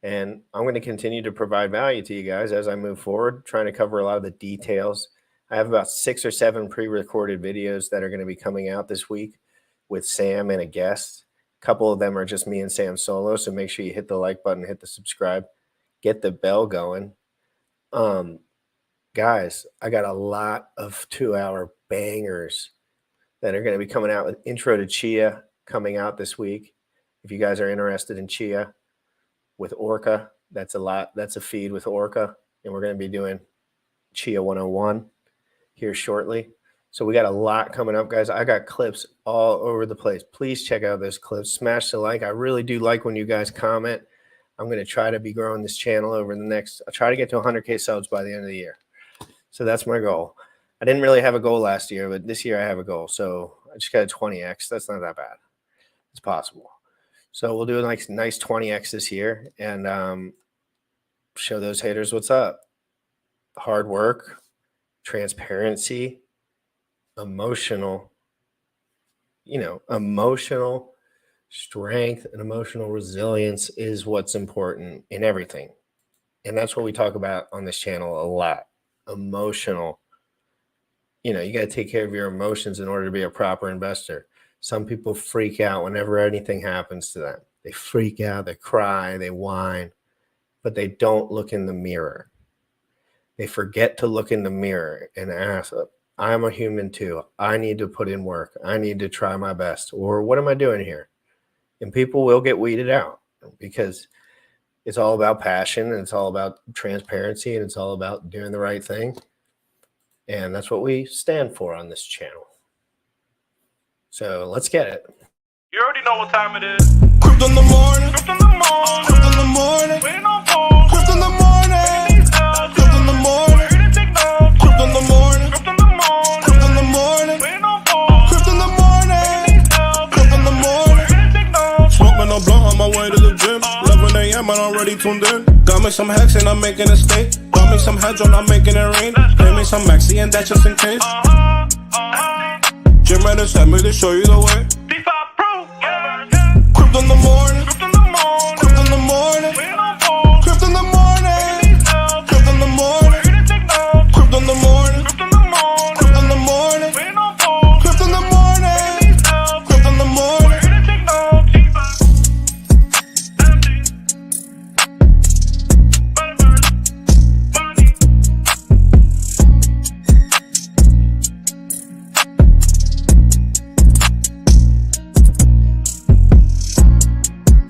And I'm going to continue to provide value to you guys as I move forward, trying to cover a lot of the details. I have about 6 or 7 pre-recorded videos that are going to be coming out this week with Sam and a guest. A couple of them are just me and Sam solo, so make sure you hit the like button, hit the subscribe, get the bell going. Guys, I got a lot of 2-hour bangers that are going to be coming out with Intro to Chia coming out this week. If you guys are interested in Chia with Orca, that's a feed with Orca, and we're going to be doing Chia 101 here shortly. So we got a lot coming up, guys. I got clips all over the place. Please check out those clips. Smash the like. I really do like when you guys comment. I'm going to try to be growing this channel over the next, I'll try to get to 100K subs by the end of the year. So that's my goal. I didn't really have a goal last year, but this year I have a goal. So I just got a 20X. That's not that bad. It's possible. So we'll do a nice 20X this year and show those haters what's up. Hard work, transparency, emotional strength and emotional resilience is what's important in everything. And that's what we talk about on this channel a lot. Emotional. You got to take care of your emotions in order to be a proper investor. Some people freak out whenever anything happens to them. They freak out, they cry, they whine, but they don't look in the mirror. They forget to look in the mirror and ask, I'm a human too. I need to put in work. I need to try my best. Or what am I doing here? And people will get weeded out because it's all about passion and it's all about transparency and it's all about doing the right thing. And that's what we stand for on this channel. So let's get it. You already know what time it is. Crypto in the morning. Crypto in the morning. Crypto in the morning. Waiting on phone. Crypto in the morning. Crypto in the morning. Crypto in the morning. Crypto in the morning. Crypto in the morning. Waiting on phone. Crypto in the morning. Crypto in the morning. Smoking a blunt on my way to the gym. 11 a.m. and I'm already tuned in. Got me some hacks and I'm making a stake. Got me some heads on, I'm making it rain. Pay me some maxi and that's just in case. Jim Reddit sent me to show you the way. Crypto in the morning.